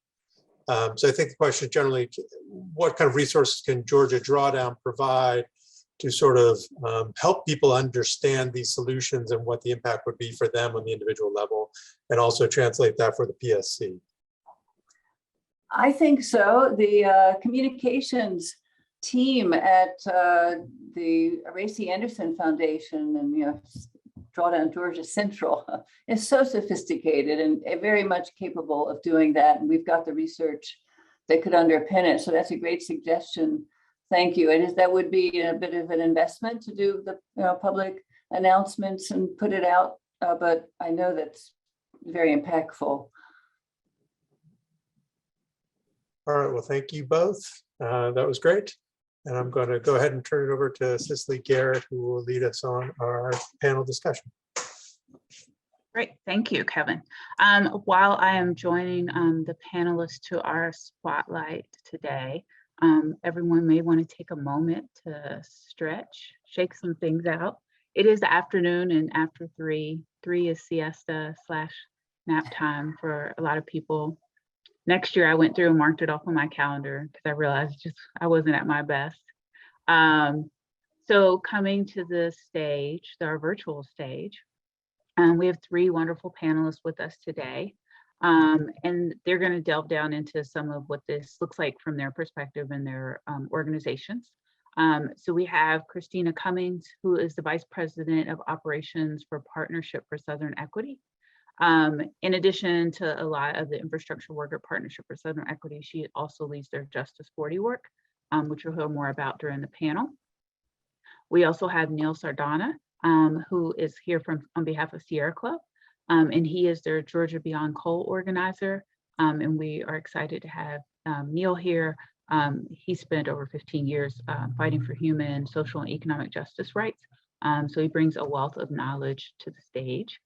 So I think the question is generally, what kind of resources can Georgia drawdown provide to sort of help people understand these solutions and what the impact would be for them on the individual level, and also translate that for the PSC? I think so. The communications team at the Racy Anderson Foundation and Drawdown Georgia Central is so sophisticated and very much capable of doing that. And we've got the research that could underpin it. So that's a great suggestion. Thank you. That would be a bit of an investment to do the public announcements and put it out. But I know that's very impactful. All right, well, thank you both. That was great. And I'm going to go ahead and turn it over to Cicely Garrett, who will lead us on our panel discussion. Great, thank you, Kevin. While I am joining the panelists to our spotlight today, everyone may want to take a moment to stretch, shake some things out. It is the afternoon, and after 3 is siesta / nap time for a lot of people. Next year, I went through and marked it off on my calendar because I realized I wasn't at my best. So coming to the stage, our virtual stage, we have 3 wonderful panelists with us today. And they're going to delve down into some of what this looks like from their perspective and their organizations. So we have Christina Cummings, who is the Vice President of Operations for Partnership for Southern Equity. In addition to a lot of the infrastructure work at Partnership for Southern Equity, she also leads their Justice 40 work, which we'll hear more about during the panel. We also have Neil Sardana, who is here on behalf of Sierra Club, and he is their Georgia Beyond Coal organizer. And we are excited to have Neil here. He spent over 15 years fighting for human, social, and economic justice rights. So he brings a wealth of knowledge to the stage.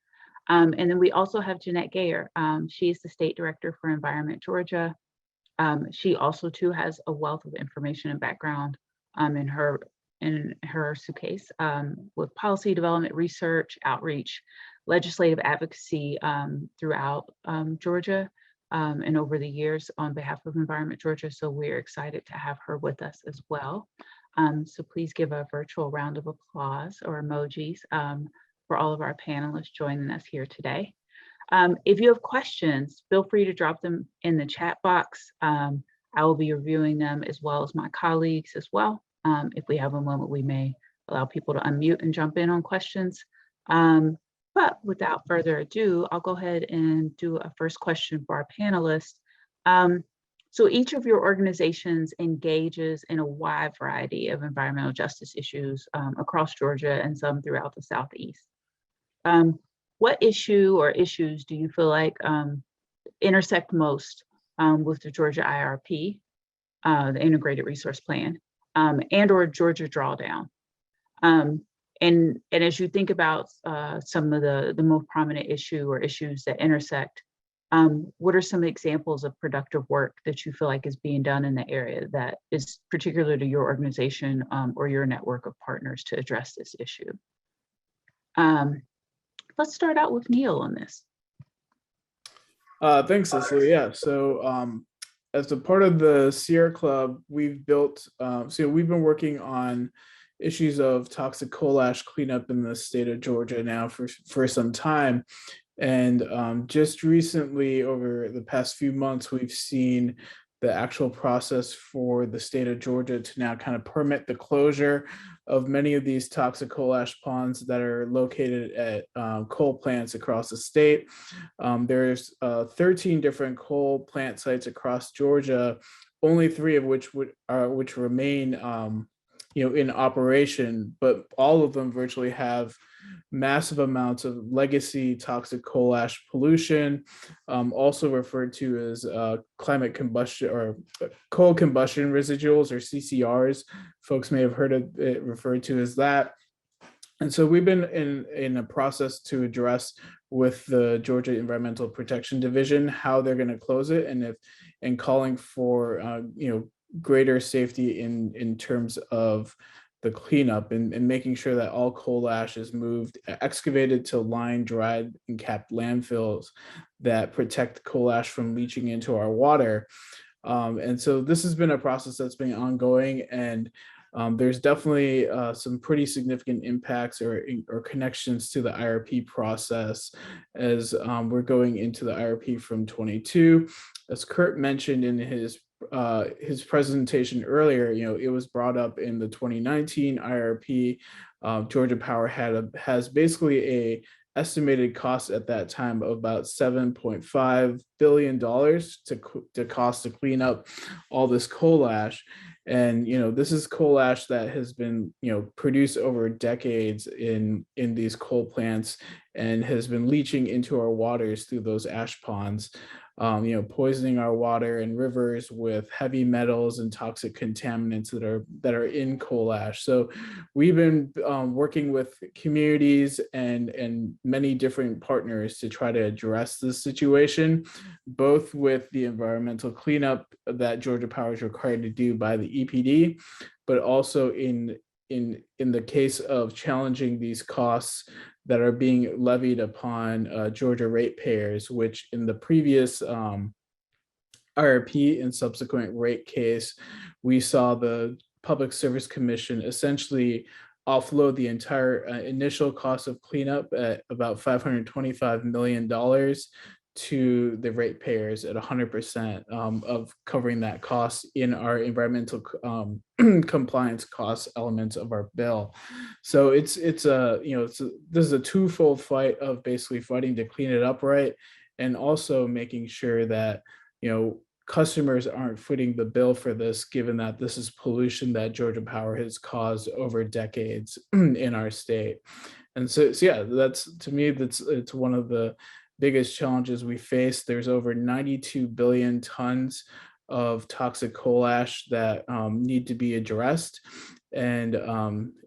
And then we also have Jeanette Gayer. She is the State Director for Environment Georgia. She also too has a wealth of information and background in her suitcase with policy development, research, outreach, legislative advocacy throughout Georgia and over the years on behalf of Environment Georgia. So we're excited to have her with us as well. So please give a virtual round of applause or emojis for all of our panelists joining us here today. If you have questions, feel free to drop them in the chat box. I will be reviewing them as well as my colleagues as well. If we have a moment, we may allow people to unmute and jump in on questions. But without further ado, I'll go ahead and do a first question for our panelists. So each of your organizations engages in a wide variety of environmental justice issues across Georgia and some throughout the Southeast. What issue or issues do you feel like intersect most with the Georgia IRP, the Integrated Resource Plan, and or Georgia Drawdown? And as you think about some of the most prominent issues that intersect, what are some examples of productive work that you feel like is being done in the area that is particular to your organization or your network of partners to address this issue? Let's start out with Neil on this. Thanks, Cicely. Yeah, so as a part of the Sierra Club, we've built, so we've been working on issues of toxic coal ash cleanup in the state of Georgia now for some time. And just recently, over the past few months, we've seen the actual process for the state of Georgia to now kind of permit the closure of many of these toxic coal ash ponds that are located at coal plants across the state. There's 13 different coal plant sites across Georgia, only 3 of which remain in operation, but all of them virtually have massive amounts of legacy toxic coal ash pollution, also referred to as climate combustion or coal combustion residuals, or CCRs. Folks may have heard of it referred to as that. And so we've been in a process to address with the Georgia Environmental Protection Division how they're going to close it, and calling for greater safety in terms of the cleanup and making sure that all coal ash is excavated to lined, dried, and capped landfills that protect coal ash from leaching into our water. And so this has been a process that's been ongoing, and there's definitely some pretty significant impacts or connections to the IRP process as we're going into the IRP from 22. As Kurt mentioned in his presentation earlier, it was brought up in the 2019 IRP. Georgia Power has basically a estimated cost at that time of about $7.5 billion to cost to clean up all this coal ash. And, this is coal ash that has been, produced over decades in these coal plants and has been leaching into our waters through those ash ponds, poisoning our water and rivers with heavy metals and toxic contaminants that are in coal ash. So we've been working with communities and many different partners to try to address this situation, both with the environmental cleanup that Georgia Power is required to do by the EPD, but also in the case of challenging these costs that are being levied upon Georgia ratepayers, which in the previous IRP and subsequent rate case, we saw the Public Service Commission essentially offload the entire initial cost of cleanup at about $525 million to the ratepayers at 100% of covering that cost in our environmental compliance cost elements of our bill. So this is a twofold fight of basically fighting to clean it up right, and also making sure that customers aren't footing the bill for this, given that this is pollution that Georgia Power has caused over decades in our state. And so yeah, it's one of the biggest challenges we face. There's over 92 billion tons of toxic coal ash that need to be addressed. And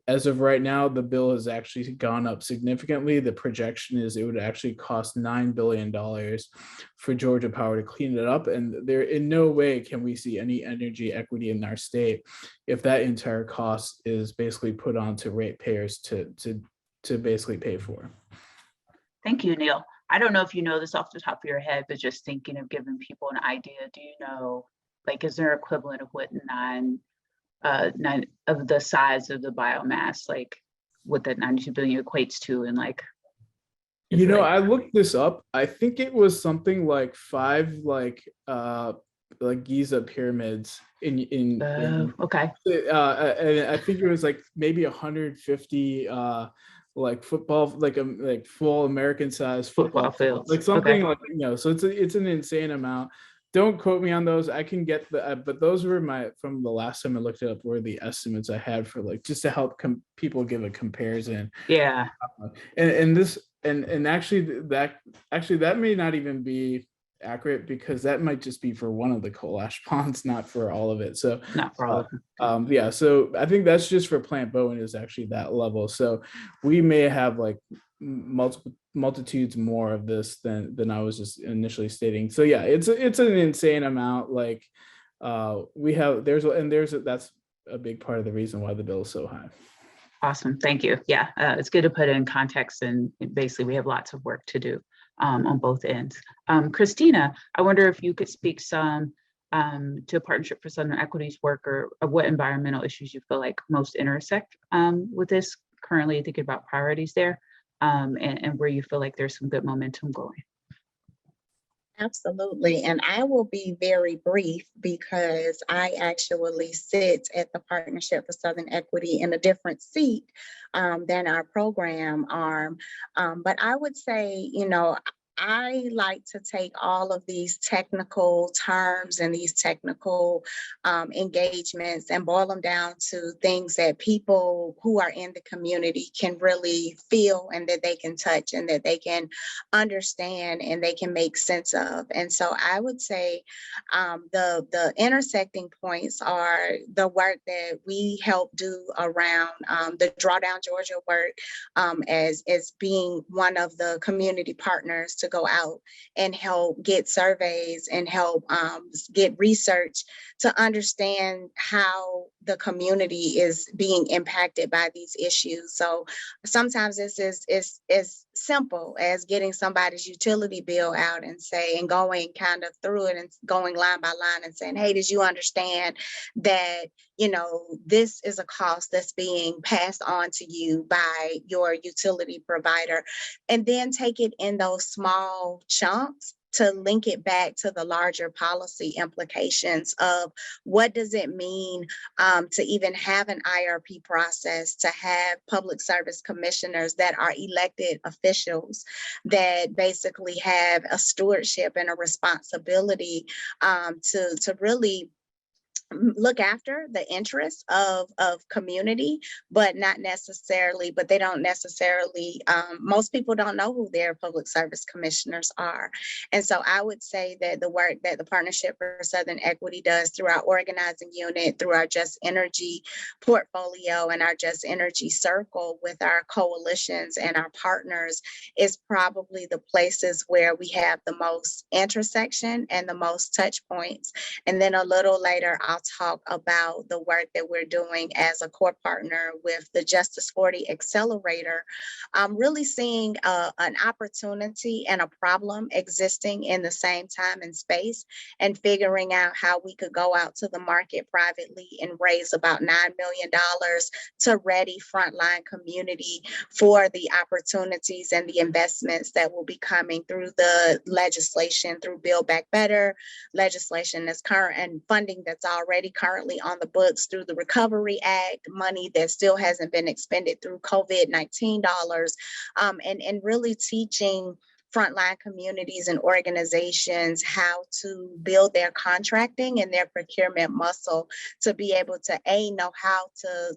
as of right now, the bill has actually gone up significantly. The projection is it would actually cost $9 billion for Georgia Power to clean it up. And there, in no way can we see any energy equity in our state if that entire cost is basically put onto ratepayers to basically pay for. Thank you, Neil. I don't know if you know this off the top of your head, but just thinking of giving people an idea, do you know, like, is there equivalent of what nine of the size of the biomass, like what that 92 billion equates to? And like, I looked this up. I think it was something like 5 like Giza pyramids in okay. And I think it was like maybe 150 like football, like full American size football fields, like something like, so it's an insane amount. Don't quote me on those. I can get but those were from the last time I looked it up, were the estimates I had for like, just to help people give a comparison. Yeah. And actually that may not even be accurate, because that might just be for one of the coal ash ponds, not for all of it. So not for all of them. Yeah, so I think that's just for Plant Bowen is actually that level. So we may have like multitudes more of this than I was just initially stating. So yeah, it's an insane amount. Like that's a big part of the reason why the bill is so high. Awesome, thank you. Yeah, it's good to put it in context, and basically we have lots of work to do on both ends. Christina, I wonder if you could speak some to Partnership for Southern Equity's work, or what environmental issues you feel like most intersect with this currently, thinking about priorities there, and where you feel like there's some good momentum going. Absolutely. And I will be very brief, because I actually sit at the Partnership for Southern Equity in a different seat than our program arm. But I would say, I like to take all of these technical terms and these technical engagements and boil them down to things that people who are in the community can really feel, and that they can touch, and that they can understand, and they can make sense of. And so I would say the intersecting points are the work that we help do around the Drawdown Georgia work, as being one of the community partners to go out and help get surveys and help get research to understand how the community is being impacted by these issues. So sometimes this is as simple as getting somebody's utility bill out and going kind of through it and going line by line and saying, hey, did you understand that, this is a cost that's being passed on to you by your utility provider, and then take it in those small chunks to link it back to the larger policy implications of what does it mean to even have an IRP process, to have public service commissioners that are elected officials that basically have a stewardship and a responsibility to really look after the interests of community, but they don't necessarily, most people don't know who their public service commissioners are. And so I would say that the work that the Partnership for Southern Equity does through our organizing unit, through our Just Energy portfolio and our Just Energy circle with our coalitions and our partners is probably the places where we have the most intersection and the most touch points. And then a little later, I'll talk about the work that we're doing as a core partner with the Justice 40 Accelerator. I'm really seeing an opportunity and a problem existing in the same time and space, and figuring out how we could go out to the market privately and raise about $9 million to ready frontline community for the opportunities and the investments that will be coming through the legislation, through Build Back Better legislation that's current, and funding that's already currently on the books through the Recovery Act, money that still hasn't been expended through COVID-19 dollars, and really teaching frontline communities and organizations how to build their contracting and their procurement muscle to be able to know how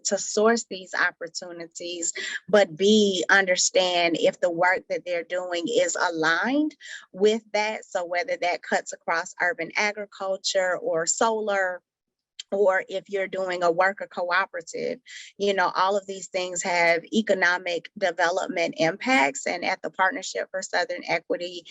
to source these opportunities, but B, understand if the work that they're doing is aligned with that. So whether that cuts across urban agriculture or solar, or if you're doing a worker cooperative, all of these things have economic development impacts. And at the Partnership for Southern Equity,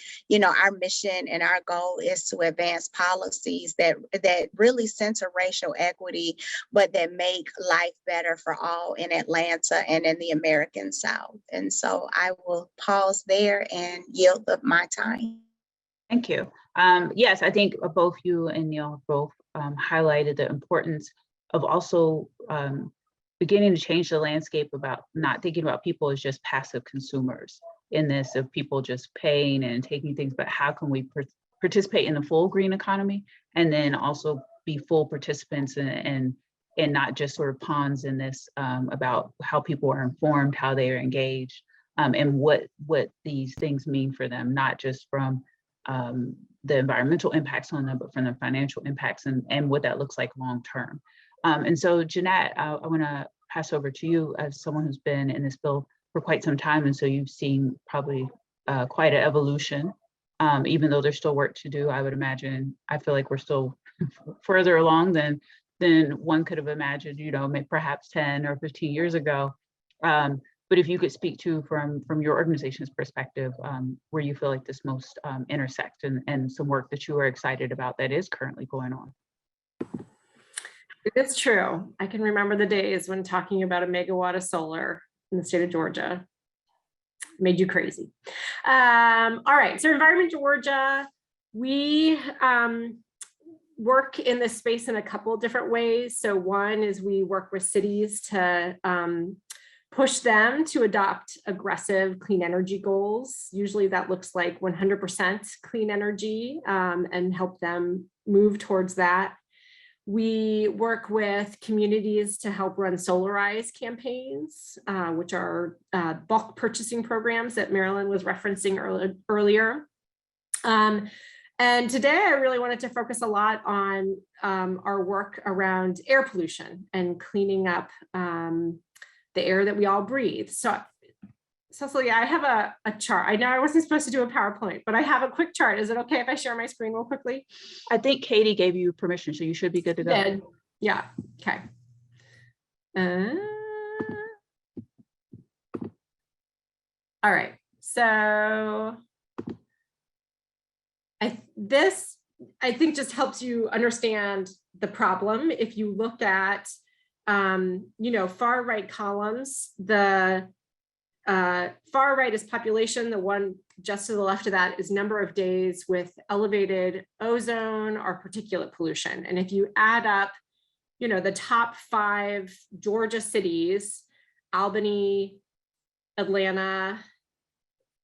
our mission and our goal is to advance policies that really center racial equity, but that make life better for all in Atlanta and in the American South. And so I will pause there and yield up my time. Thank you. Yes, I think both you and Neil both highlighted the importance of also beginning to change the landscape about not thinking about people as just passive consumers in this, of people just paying and taking things, but how can we participate in the full green economy, and then also be full participants and not just sort of pawns in this, about how people are informed, how they are engaged, and what these things mean for them, not just from the environmental impacts on them, but from the financial impacts and what that looks like long term. And so, Jeanette, I want to pass over to you as someone who's been in this bill for quite some time, and so you've seen probably quite an evolution. Even though there's still work to do, I would imagine. I feel like we're still further along than one could have imagined, maybe perhaps 10 or 15 years ago. But if you could speak to, from your organization's perspective, where you feel like this most intersect, and some work that you are excited about that is currently going on. It's true. I can remember the days when talking about a megawatt of solar in the state of Georgia made you crazy. All right, so Environment Georgia, we work in this space in a couple of different ways. So one is we work with cities to push them to adopt aggressive clean energy goals. Usually that looks like 100% clean energy, and help them move towards that. We work with communities to help run solarize campaigns, which are bulk purchasing programs that Marilyn was referencing earlier. And today I really wanted to focus a lot on our work around air pollution and cleaning up the air that we all breathe. So Cecilia, I have a chart. I know I wasn't supposed to do a PowerPoint, but I have a quick chart. Is it okay if I share my screen real quickly? I think Katie gave you permission, so you should be good to go. Yeah, okay. All right, so this, I think, just helps you understand the problem. If you look at, far right columns, the far right is population. The one just to the left of that is number of days with elevated ozone or particulate pollution. And if you add up, the top 5 Georgia cities, Albany, Atlanta,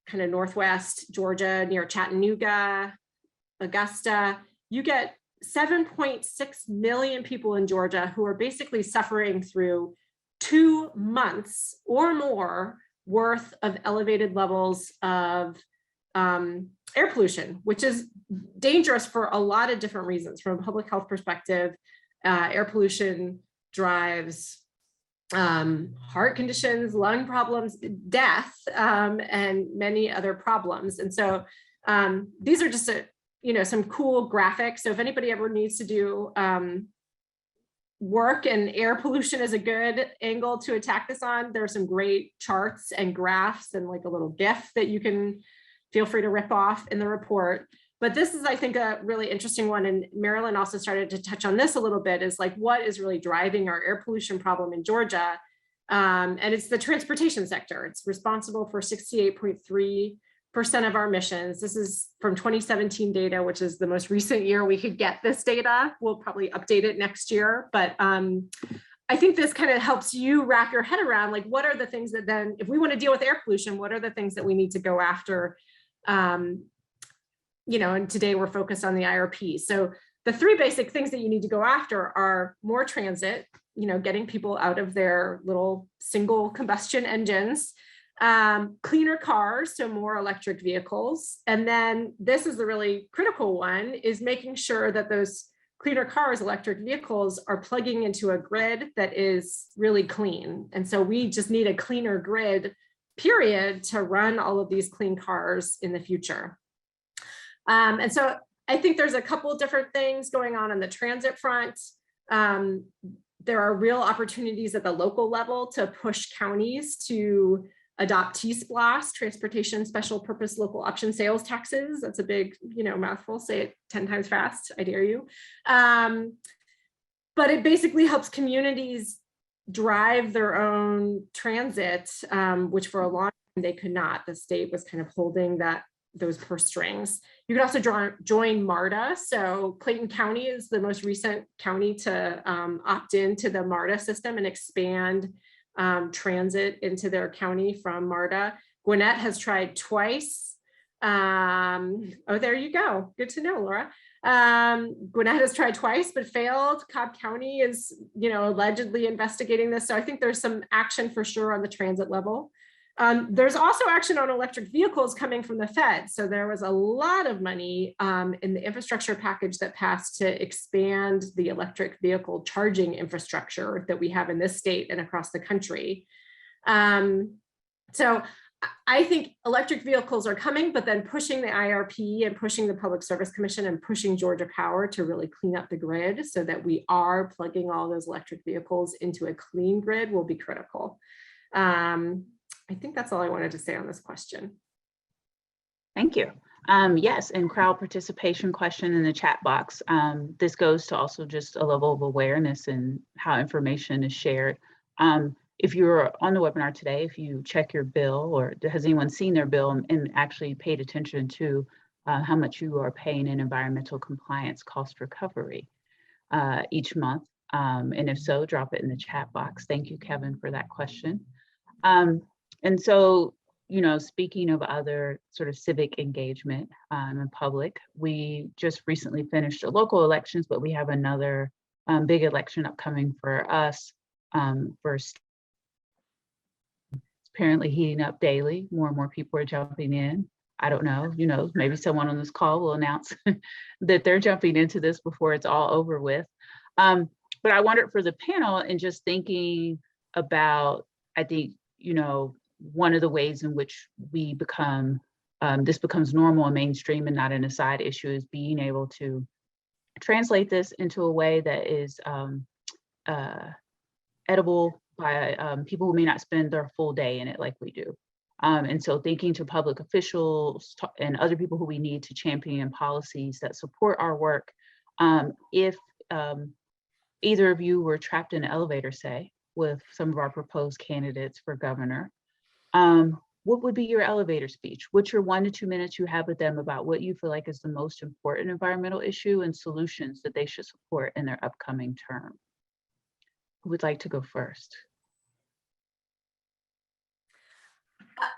kind of Northwest Georgia near Chattanooga, Augusta, you get 7.6 million people in Georgia who are basically suffering through 2 months or more worth of elevated levels of air pollution, which is dangerous for a lot of different reasons. From a public health perspective, Air pollution drives heart conditions, lung problems, death, and many other problems. And so these are just some cool graphics. So if anybody ever needs to do work and air pollution is a good angle to attack this on, there are some great charts and graphs and like a little GIF that you can feel free to rip off in the report. But this is, I think, a really interesting one. And Marilyn also started to touch on this a little bit, is like, what is really driving our air pollution problem in Georgia? And it's the transportation sector. It's responsible for 68.3% of our emissions. This is from 2017 data, which is the most recent year we could get this data. We'll probably update it next year. But I think this kind of helps you wrap your head around, like, what are the things that then, if we want to deal with air pollution, what are the things that we need to go after? And today we're focused on the IRP. So the three basic things that you need to go after are more transit, getting people out of their little single combustion engines, cleaner cars, so more electric vehicles. And then this is the really critical one, is making sure that those cleaner cars, electric vehicles, are plugging into a grid that is really clean. And so we just need a cleaner grid, period, to run all of these clean cars in the future. And so I think there's a couple of different things going on the transit front. There are real opportunities at the local level to push counties to adopt T-SPLOST, transportation special purpose local option sales taxes. That's a big, mouthful. Say it 10 times fast, I dare you. But it basically helps communities drive their own transit, which for a long time they could not. The state was kind of holding those purse strings. You can also join MARTA. So Clayton County is the most recent county to opt into the MARTA system and expand transit into their county from MARTA. Gwinnett has tried twice. There you go. Good to know, Laura. Gwinnett has tried twice, but failed. Cobb County is, allegedly investigating this. So I think there's some action for sure on the transit level. There's also action on electric vehicles coming from the Fed. So there was a lot of money in the infrastructure package that passed to expand the electric vehicle charging infrastructure that we have in this state and across the country. So I think electric vehicles are coming, but then pushing the IRP and pushing the Public Service Commission and pushing Georgia Power to really clean up the grid so that we are plugging all those electric vehicles into a clean grid will be critical. I think that's all I wanted to say on this question. Thank you. Yes, and crowd participation question in the chat box. This goes to also just a level of awareness and how information is shared. If you're on the webinar today, if you check your bill, or has anyone seen their bill and actually paid attention to how much you are paying in environmental compliance cost recovery each month? And if so, drop it in the chat box. Thank you, Kevin, for that question. And so, speaking of other sort of civic engagement in public, we just recently finished the local elections, but we have another big election upcoming for us. It's apparently heating up daily. More and more people are jumping in. I don't know, maybe someone on this call will announce that they're jumping into this before it's all over with. But I wondered for the panel, and just thinking about, I think, one of the ways in which we become, this becomes normal and mainstream and not an aside issue, is being able to translate this into a way that is edible by people who may not spend their full day in it like we do. And so thinking to public officials and other people who we need to champion policies that support our work, if either of you were trapped in an elevator, say, with some of our proposed candidates for governor, what would be your elevator speech? What's your 1 to 2 minutes you have with them about what you feel like is the most important environmental issue and solutions that they should support in their upcoming term? Who would like to go first?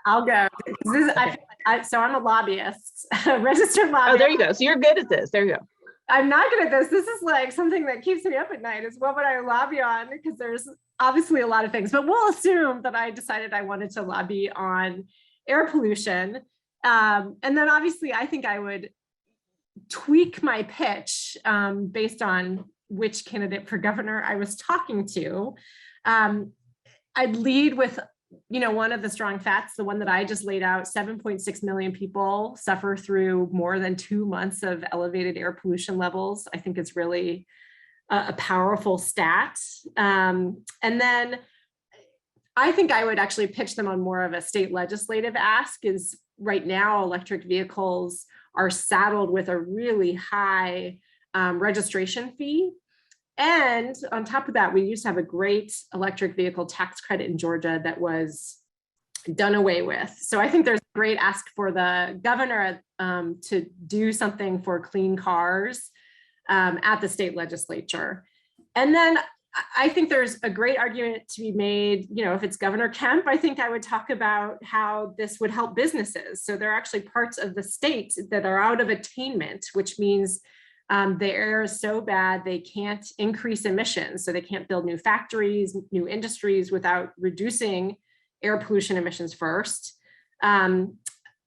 I'll go. So I'm a lobbyist, a registered lobbyist. Oh, there you go. So you're good at this. There you go. I'm not good at this. This is like something that keeps me up at night, is what would I lobby on? Because there's obviously a lot of things, but we'll assume that I decided I wanted to lobby on air pollution. And then obviously I think I would tweak my pitch based on, which candidate for governor I was talking to, I'd lead with, one of the strong facts, the one that I just laid out: 7.6 million people suffer through more than 2 months of elevated air pollution levels. I think it's really a powerful stat. And then I think I would actually pitch them on more of a state legislative ask. Is right now electric vehicles are saddled with a really high registration fee. And on top of that, we used to have a great electric vehicle tax credit in Georgia that was done away with. So I think there's a great ask for the governor to do something for clean cars at the state legislature. And then I think there's a great argument to be made, if it's Governor Kemp, I think I would talk about how this would help businesses. So there are actually parts of the state that are out of attainment, which means the air is so bad they can't increase emissions. So they can't build new factories, new industries without reducing air pollution emissions first.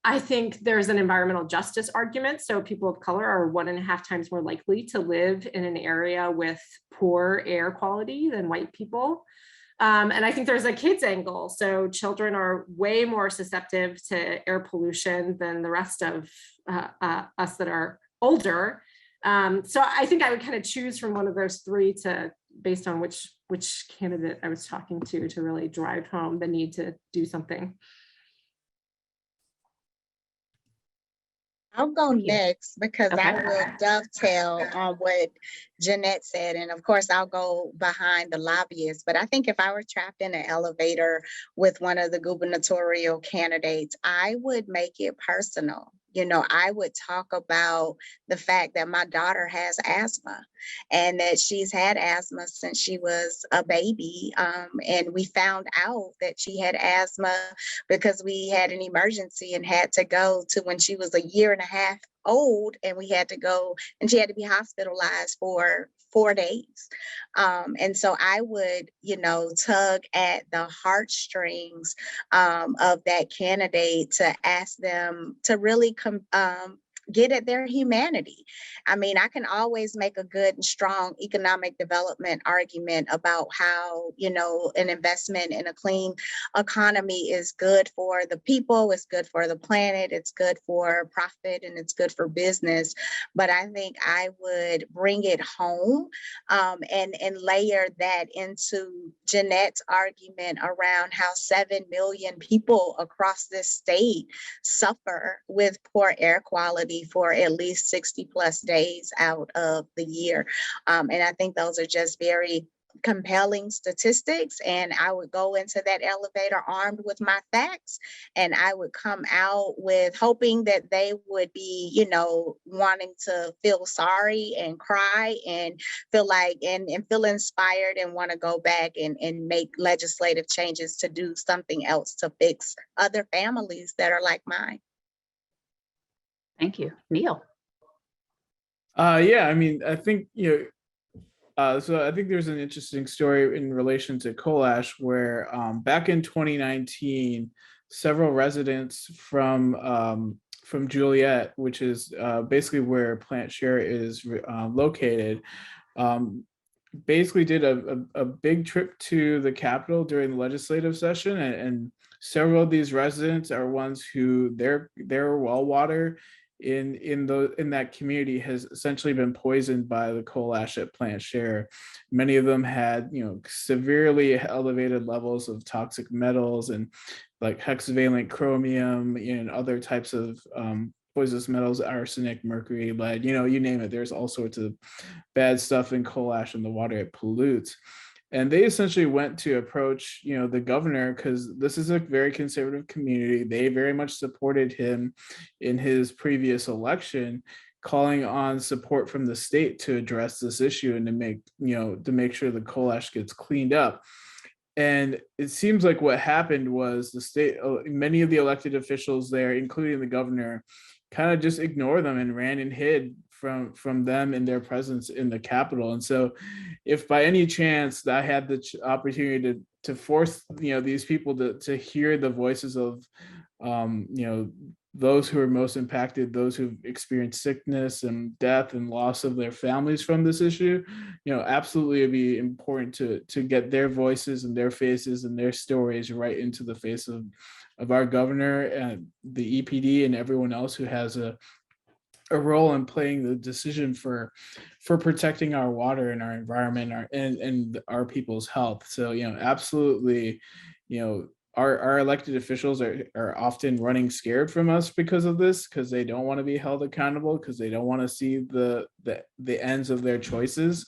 I think there's an environmental justice argument. So people of color are 1.5 times more likely to live in an area with poor air quality than white people. And I think there's a kids angle. So children are way more susceptible to air pollution than the rest of us that are older. So I think I would kind of choose from one of those three based on which candidate I was talking to really drive home the need to do something. I'll go Thank you. next because I Okay. will dovetail on what Jeanette said. And of course, I'll go behind the lobbyists. But I think if I were trapped in an elevator with one of the gubernatorial candidates, I would make it personal. I would talk about the fact that my daughter has asthma and that she's had asthma since she was a baby. And we found out that she had asthma because we had an emergency and had to go to when she was 1.5 years old, and we had to go and she had to be hospitalized for 4 days. And so I would, tug at the heartstrings of that candidate to ask them to really get at their humanity. I mean, I can always make a good and strong economic development argument about how, an investment in a clean economy is good for the people, it's good for the planet, it's good for profit, and it's good for business. But I think I would bring it home and layer that into Jeanette's argument around how 7 million people across this state suffer with poor air quality for at least 60 plus days out of the year. And I think those are just very compelling statistics. And I would go into that elevator armed with my facts, and I would come out with hoping that they would be, wanting to feel sorry and cry and feel like and feel inspired and want to go back and make legislative changes to do something else to fix other families that are like mine. Thank you. Neil. Yeah, I mean, I think, so I think there's an interesting story in relation to coal ash where back in 2019, several residents from Juliet, which is basically where Plant Share is located, basically did a big trip to the Capitol during the legislative session, and several of these residents are ones who their well water in that community has essentially been poisoned by the coal ash at Plant Share. Many of them had severely elevated levels of toxic metals and like hexavalent chromium and other types of poisonous metals, arsenic, mercury, lead, you name it. There's all sorts of bad stuff in coal ash in the water. It pollutes. And they essentially went to approach, the governor, because this is a very conservative community. They very much supported him in his previous election, calling on support from the state to address this issue and to make sure the coal ash gets cleaned up. And it seems like what happened was the state, many of the elected officials there, including the governor, kind of just ignored them and ran and hid from them and their presence in the Capitol. And so if by any chance I had the opportunity to force these people to hear the voices of those who are most impacted, those who've experienced sickness and death and loss of their families from this issue, absolutely it'd be important to get their voices and their faces and their stories right into the face of our governor and the EPD and everyone else who has a role in playing the decision for protecting our water and our environment, and our people's health. So, absolutely, our elected officials are often running scared from us because of this, because they don't want to be held accountable, because they don't want to see the ends of their choices.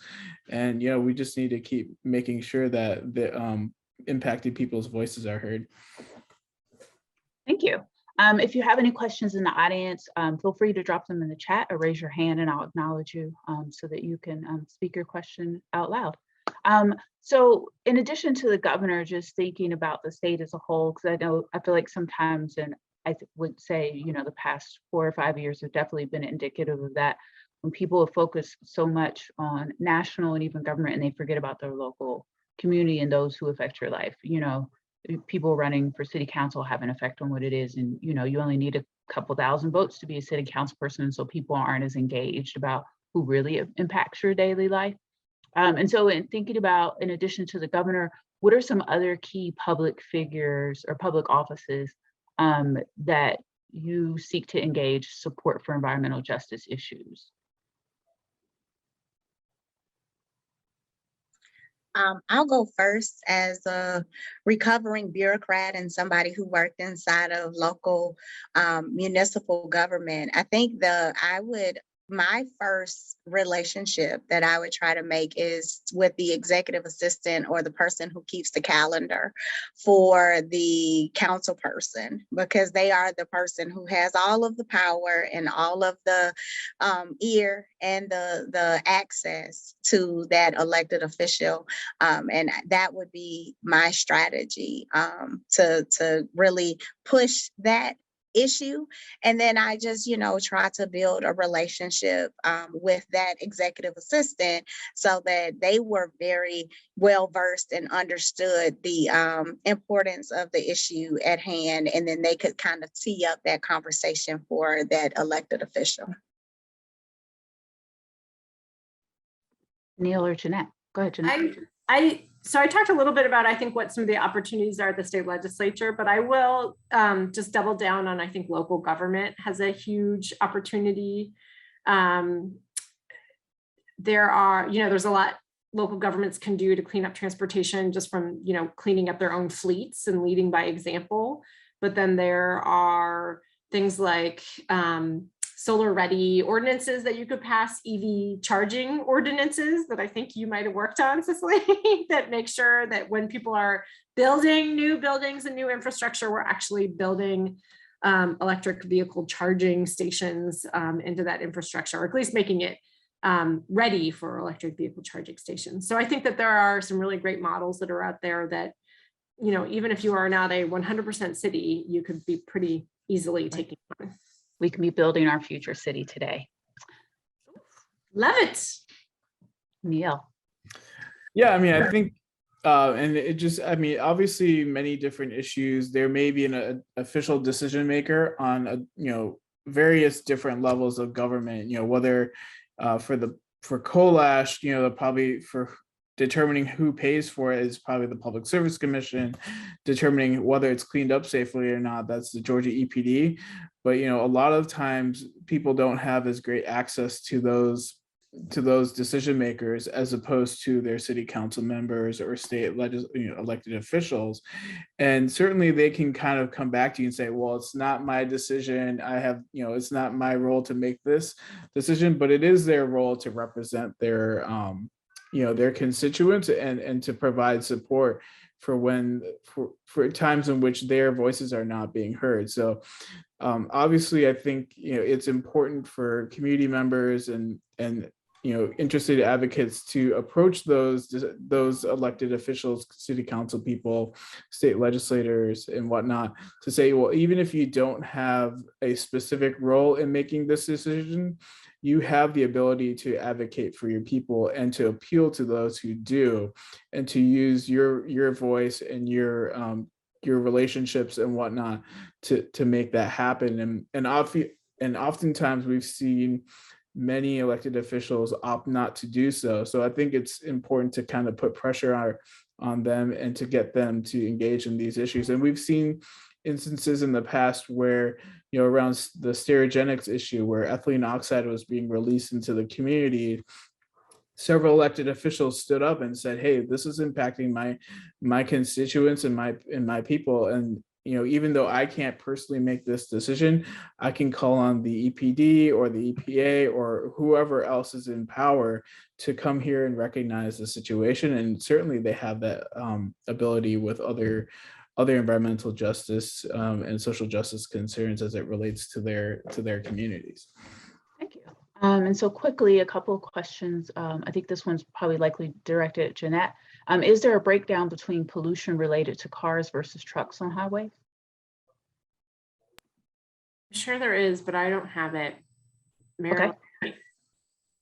And, we just need to keep making sure that the impacted people's voices are heard. Thank you. If you have any questions in the audience, feel free to drop them in the chat or raise your hand and I'll acknowledge you so that you can speak your question out loud. So in addition to the governor, just thinking about the state as a whole, because I feel like sometimes, and I would say, the past 4 or 5 years have definitely been indicative of that, when people have focused so much on national and even government and they forget about their local community and those who affect your life. People running for city council have an effect on what it is. And, you only need a couple thousand votes to be a city council person. So people aren't as engaged about who really impacts your daily life. And so in thinking about, in addition to the governor, what are some other key public figures or public offices that you seek to engage support for environmental justice issues? I'll go first as a recovering bureaucrat and somebody who worked inside of local municipal government. I think my first relationship that I would try to make is with the executive assistant or the person who keeps the calendar for the council person, because they are the person who has all of the power and all of the ear and the access to that elected official. And that would be my strategy to really push that issue. And then I just, try to build a relationship with that executive assistant so that they were very well versed and understood the importance of the issue at hand. And then they could kind of tee up that conversation for that elected official. Neil or Jeanette? Go ahead, Jeanette. So I talked a little bit about, I think, what some of the opportunities are at the state legislature, but I will just double down on, I think local government has a huge opportunity. There are, there's a lot local governments can do to clean up transportation just from, cleaning up their own fleets and leading by example. But then there are things like solar ready ordinances that you could pass, EV charging ordinances that I think you might have worked on, Cicely, that make sure that when people are building new buildings and new infrastructure, we're actually building electric vehicle charging stations into that infrastructure, or at least making it ready for electric vehicle charging stations. So I think that there are some really great models that are out there that, even if you are not a 100% city, you could be pretty easily taking on. We can be building our future city today. Love it. Neil. Yeah, I think, and it just, obviously many different issues. There may be an official decision maker on, various different levels of government, whether for coal ash, probably for determining who pays for it is probably the Public Service Commission. Determining whether it's cleaned up safely or not, that's the Georgia EPD. But a lot of times people don't have as great access to those decision makers as opposed to their city council members or state elected officials. And certainly they can kind of come back to you and say, well, it's not my decision. I have, it's not my role to make this decision, but it is their role to represent their their constituents and to provide support for times in which their voices are not being heard. So obviously, I think it's important for community members and interested advocates to approach those elected officials, city council people, state legislators, and whatnot, to say, well, even if you don't have a specific role in making this decision, you have the ability to advocate for your people and to appeal to those who do, and to use your voice and your your relationships and whatnot to make that happen. And oftentimes we've seen many elected officials opt not to do so. So I think it's important to kind of put pressure on them and to get them to engage in these issues. And we've seen instances in the past where, around the stereogenics issue, where ethylene oxide was being released into the community, several elected officials stood up and said, hey, this is impacting my constituents and my people. And even though I can't personally make this decision, I can call on the EPD or the EPA or whoever else is in power to come here and recognize the situation. And certainly they have that ability with other environmental justice and social justice concerns as it relates to their communities. Thank you. And so quickly, a couple of questions. I think this one's probably likely directed at Jeanette. Is there a breakdown between pollution related to cars versus trucks on highways? I'm sure there is, but I don't have it. Marilyn.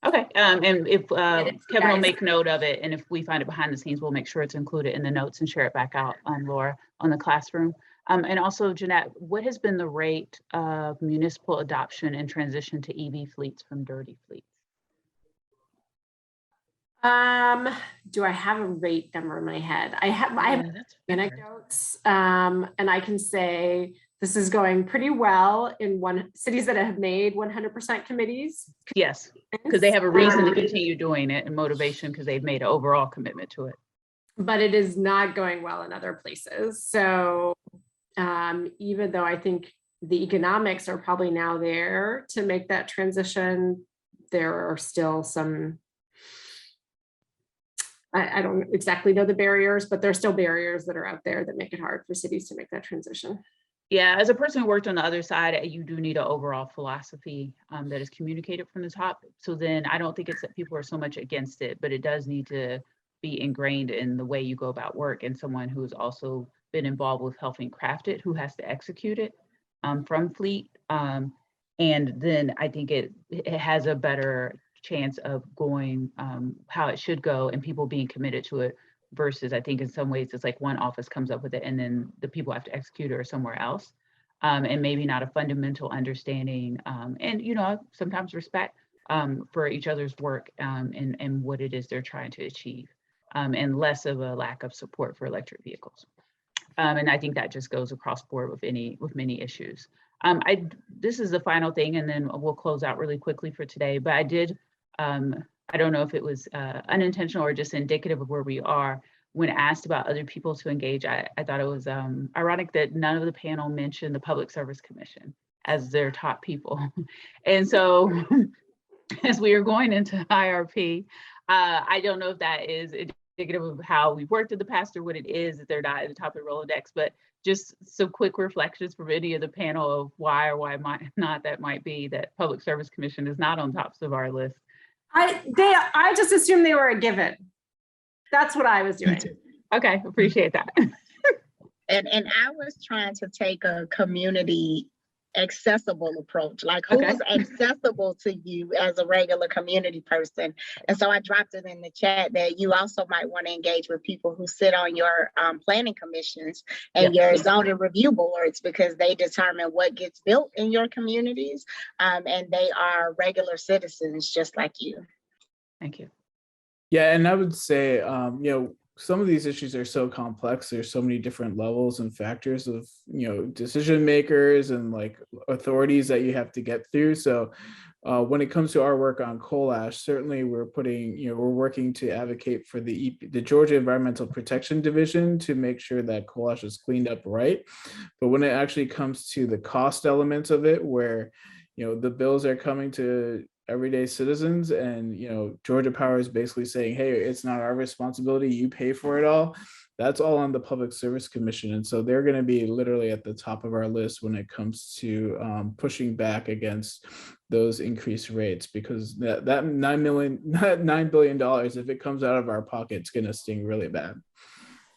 Okay. And if Kevin will guys. make note of it, and if we find it behind the scenes, we'll make sure it's included in the notes and share it back out on Laura on the classroom. And also, Jeanette, what has been the rate of municipal adoption and transition to EV fleets from dirty fleets? Do I have a rate number in my head? I have anecdotes, and I can say this is going pretty well in cities that have made 100% committees. Yes, because they have a reason to continue doing it and motivation because they've made an overall commitment to it. But it is not going well in other places. So even though I think the economics are probably now there to make that transition, there are still some, I don't exactly know the barriers, but there's still barriers that are out there that make it hard for cities to make that transition. Yeah, as a person who worked on the other side, you do need an overall philosophy that is communicated from the top. So then I don't think it's that people are so much against it, but it does need to be ingrained in the way you go about work, and someone who has also been involved with helping craft it, who has to execute it from fleet. And then I think it has a better chance of going how it should go and people being committed to it, versus I think in some ways it's like one office comes up with it and then the people have to execute it or somewhere else. And maybe not a fundamental understanding and sometimes respect for each other's work and what it is they're trying to achieve, and less of a lack of support for electric vehicles. And I think that just goes across board with many issues. This is the final thing, and then we'll close out really quickly for today. But I did, I don't know if it was unintentional or just indicative of where we are. When asked about other people to engage, I thought it was ironic that none of the panel mentioned the Public Service Commission as their top people. And so as we are going into IRP, I don't know if that is indicative of how we've worked in the past or what it is that they're not at the top of the Rolodex, but just some quick reflections from any of the panel of why or why not that might be that Public Service Commission is not on tops of our list. I just assumed they were a given. That's what I was doing. Okay, appreciate that. And I was trying to take a community accessible approach, like who's accessible to you as a regular community person. And so I dropped it in the chat that you also might want to engage with people who sit on your planning commissions and your zoning review boards, because they determine what gets built in your communities, and they are regular citizens just like you. Thank you. Yeah, and I would say, some of these issues are so complex. There's so many different levels and factors of, decision makers and like authorities that you have to get through. So when it comes to our work on coal ash, certainly we're working to advocate for the Georgia Environmental Protection Division to make sure that coal ash is cleaned up right. But when it actually comes to the cost elements of it, where, the bills are coming to everyday citizens and Georgia Power is basically saying, hey, it's not our responsibility, you pay for it all. That's all on the Public Service Commission. And so they're going to be literally at the top of our list when it comes to pushing back against those increased rates, because that $9 billion, if it comes out of our pocket, it's going to sting really bad.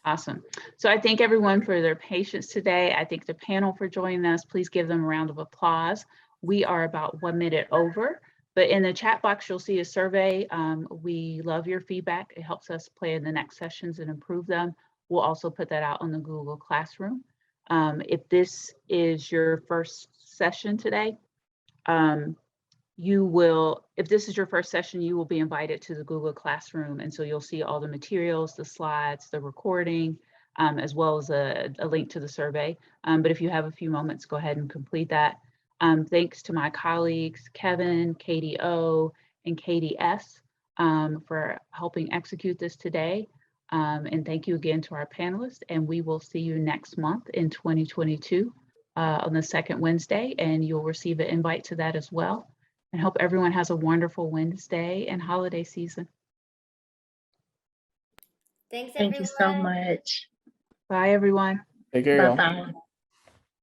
Awesome. So I thank everyone for their patience today. I thank the panel for joining us. Please give them a round of applause. We are about 1 minute over. But in the chat box, you'll see a survey. We love your feedback. It helps us plan the next sessions and improve them. We'll also put that out on the Google Classroom. If this is your first session today, if this is your first session, you will be invited to the Google Classroom. And so you'll see all the materials, the slides, the recording, as well as a link to the survey. But if you have a few moments, go ahead and complete that. Thanks to my colleagues, Kevin, Katie O, and Katie S, for helping execute this today. And thank you again to our panelists. And we will see you next month in 2022 on the second Wednesday, and you'll receive an invite to that as well. And hope everyone has a wonderful Wednesday and holiday season. Thanks, everyone. Thank you so much. Bye, everyone. Take care, y'all. Bye-bye.